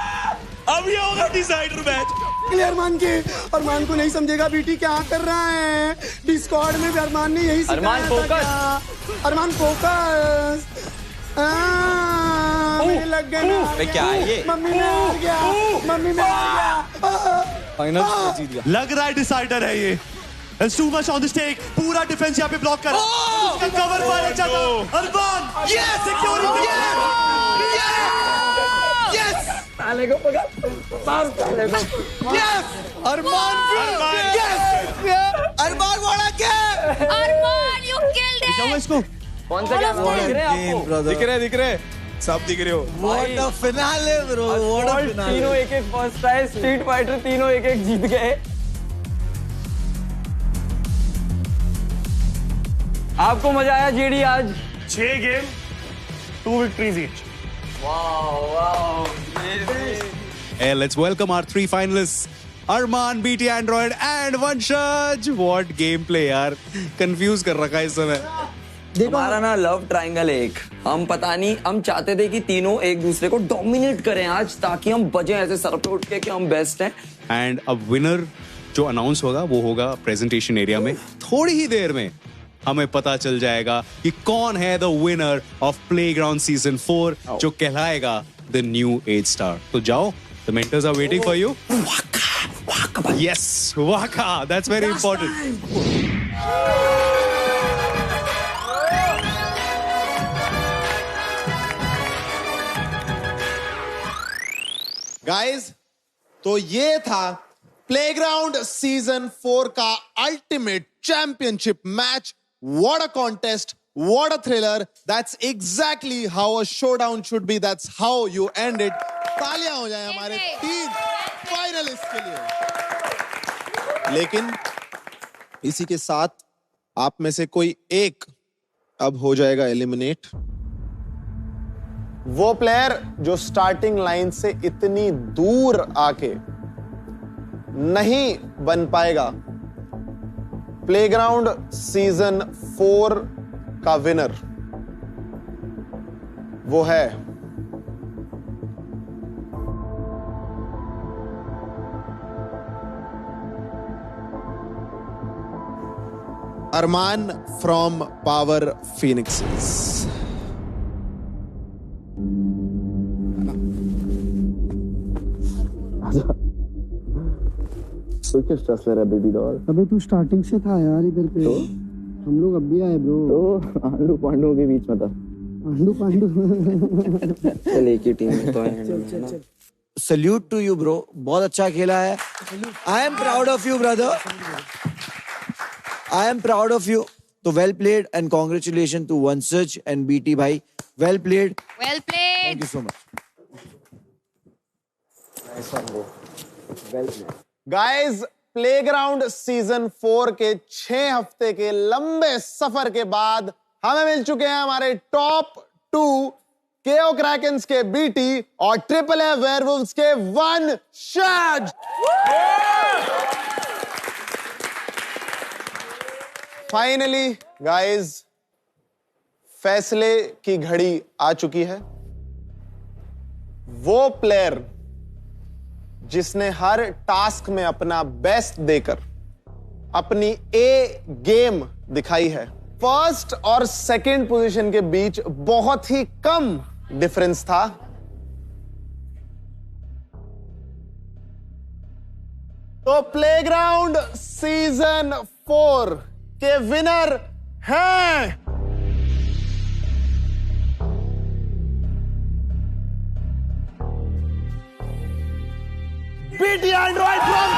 अब ये होगा डिसाइडर मैच। अरमान को नहीं समझेगा बीटी क्या कर रहा है। डिस्कॉर्ड में भी अरमान ने यही अरमान फोकस। अरमान फोकस। मेरे लग गए। क्या है ये? मम्मी में आ गया। फाइनल जीत गया। लग रहा है डिसाइडर है ये। There's too much on the stake. पूरा डिफेंस यहाँ पे ब्लॉक कर। उसका कवर पाना चाहता अरमान। Yes, security. Yes. साले को पकड़, मार साले को। Yes. अरमान वाला क्या? अरमान you killed it. जाओ इसको। कौन सा क्या दिख रहे हैं आपको? दिख रहे सब दिख रहे हो। What a finale bro, what a finale। तीनों एक फर्स्ट आए, स्ट्रीट फाइटर तीनों एक जीत गए। आपको मजा आया जेडी आज? 6 game 2 victories each. Hey, let's welcome our 3 finalists. Arman, BT Android and Vanshaj. What gameplay यार, confuse कर रखा है इस समय। हमारा ना लव ट्रायंगल एक, हम पता नहीं, हम चाहते थे कि तीनों एक दूसरे को डोमिनेट करें आज, ताकि हम बजे ऐसे सर पे उठ के कि हम बेस्ट हैं। एंड अब विनर जो अनाउंस होगा वो होगा प्रेजेंटेशन एरिया में। थोड़ी ही देर में हमें पता चल जाएगा कि कौन है the winner of playground season 4, जो कहलाएगा द न्यू एज स्टार। तो जाओ, the mentors are waiting for you. Yes, वाका, दैट्स वेरी इंपॉर्टेंट। गाइस, तो ये था प्लेग्राउंड सीजन 4 का ultimate championship match. What a contest, what a thriller. That's exactly how a showdown should be, that's how you end it. तालियां हो जाए हमारे 3 finalist के लिए। लेकिन इसी के साथ आप में से कोई एक अब हो जाएगा एलिमिनेट। वो प्लेयर जो स्टार्टिंग लाइन से इतनी दूर आके नहीं बन पाएगा प्लेग्राउंड सीजन 4 का विनर, वो है अरमान फ्रॉम पावर फिनिक्सेस। तो किस स्ट्रेस ले रहा है बेबी डॉल? अबे तू स्टार्टिंग से था यार इधर पे। तो? हम लोग अब भी आए ब्रो। तो आंडू पांडू के बीच में था। आंडू पांडू चल एक ही टीम में तो है। सल्यूट टू यू ब्रो, बहुत अच्छा खेला है। I am proud of you brother, I am proud of you. तो well played and congratulation to Vanshaj and BT भाई, well played. Well played, thank you so much. Guys, playground season 4 के 6 हफ्ते के लंबे सफर के बाद हमें मिल चुके हैं हमारे टॉप 2 केओ क्रैकेंस के बीटी और ट्रिपल ए वेयरवुल्व्स के वंशज। फाइनली गाइस, फैसले की घड़ी आ चुकी है। वो प्लेयर जिसने हर टास्क में अपना बेस्ट देकर अपनी ए गेम दिखाई है। फर्स्ट और सेकंड पोजीशन के बीच बहुत ही कम डिफरेंस था। तो प्लेग्राउंड सीजन 4 के विनर हैं BT Android from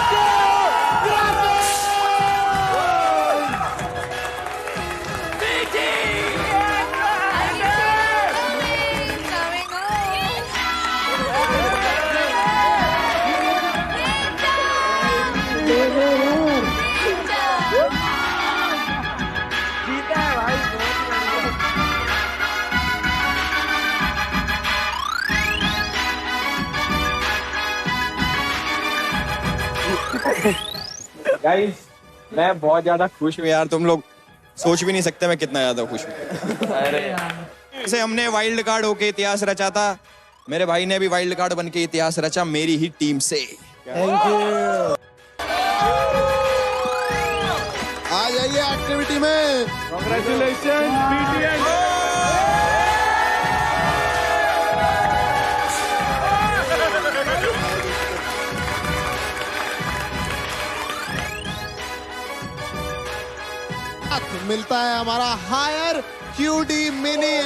गाइस, मैं बहुत ज्यादा खुश हूँ यार। तुम लोग सोच भी नहीं सकते मैं कितना ज्यादा खुश हूँ। अरे जैसे हमने वाइल्ड कार्ड होके इतिहास रचा था, मेरे भाई ने भी वाइल्ड कार्ड बन के इतिहास रचा मेरी ही टीम से। Thank you. आ जाइए एक्टिविटी में। कांग्रेचुलेशन मिलता है हमारा हायर QD मिनी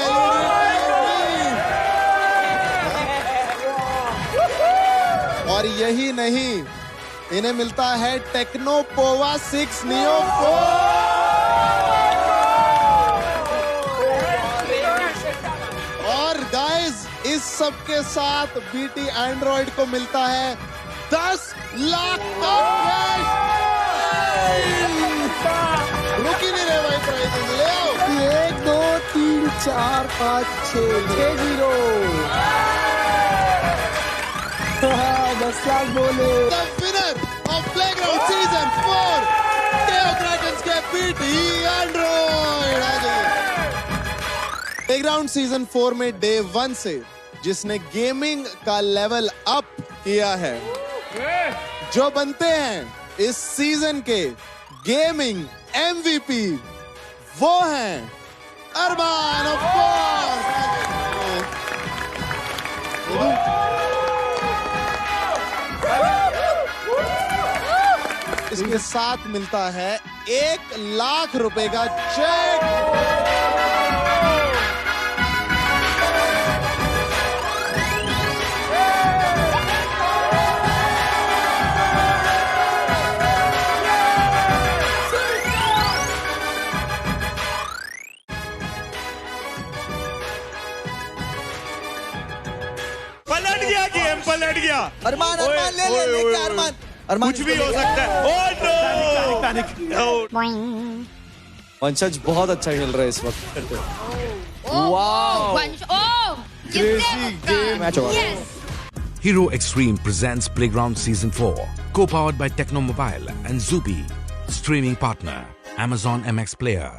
और यही नहीं, इन्हें मिलता है टेक्नो पोवा 6 नियो 4 और गाइस, इस सब के साथ BT एंड्रॉइड को मिलता है 10 लाख का कैश। रुकी नहीं रहे भाई, प्राइजेस ले आओ। 1 2 3 4 5 6 0 10 लाख बोले। The winner of Playground Season 4 Theocratons के BT Android। आ जाइए। Playground Season 4 में Day 1 से जिसने गेमिंग का लेवल अप किया है, जो बनते हैं इस सीजन के गेमिंग MVP, वो हैं अरमान ऑफ कोर्स। इसके साथ मिलता है 1 लाख रुपए का चेक। पलट गया। अरमान ले क्या अरमान कुछ भी हो सकता है। वंशज बहुत अच्छा खेल रहा है इस वक्त। क्रेजी गेम मैच हुआ। Hero Extreme presents Playground Season 4, co-powered by Tecno Mobile and Zubi, streaming partner Amazon MX Player.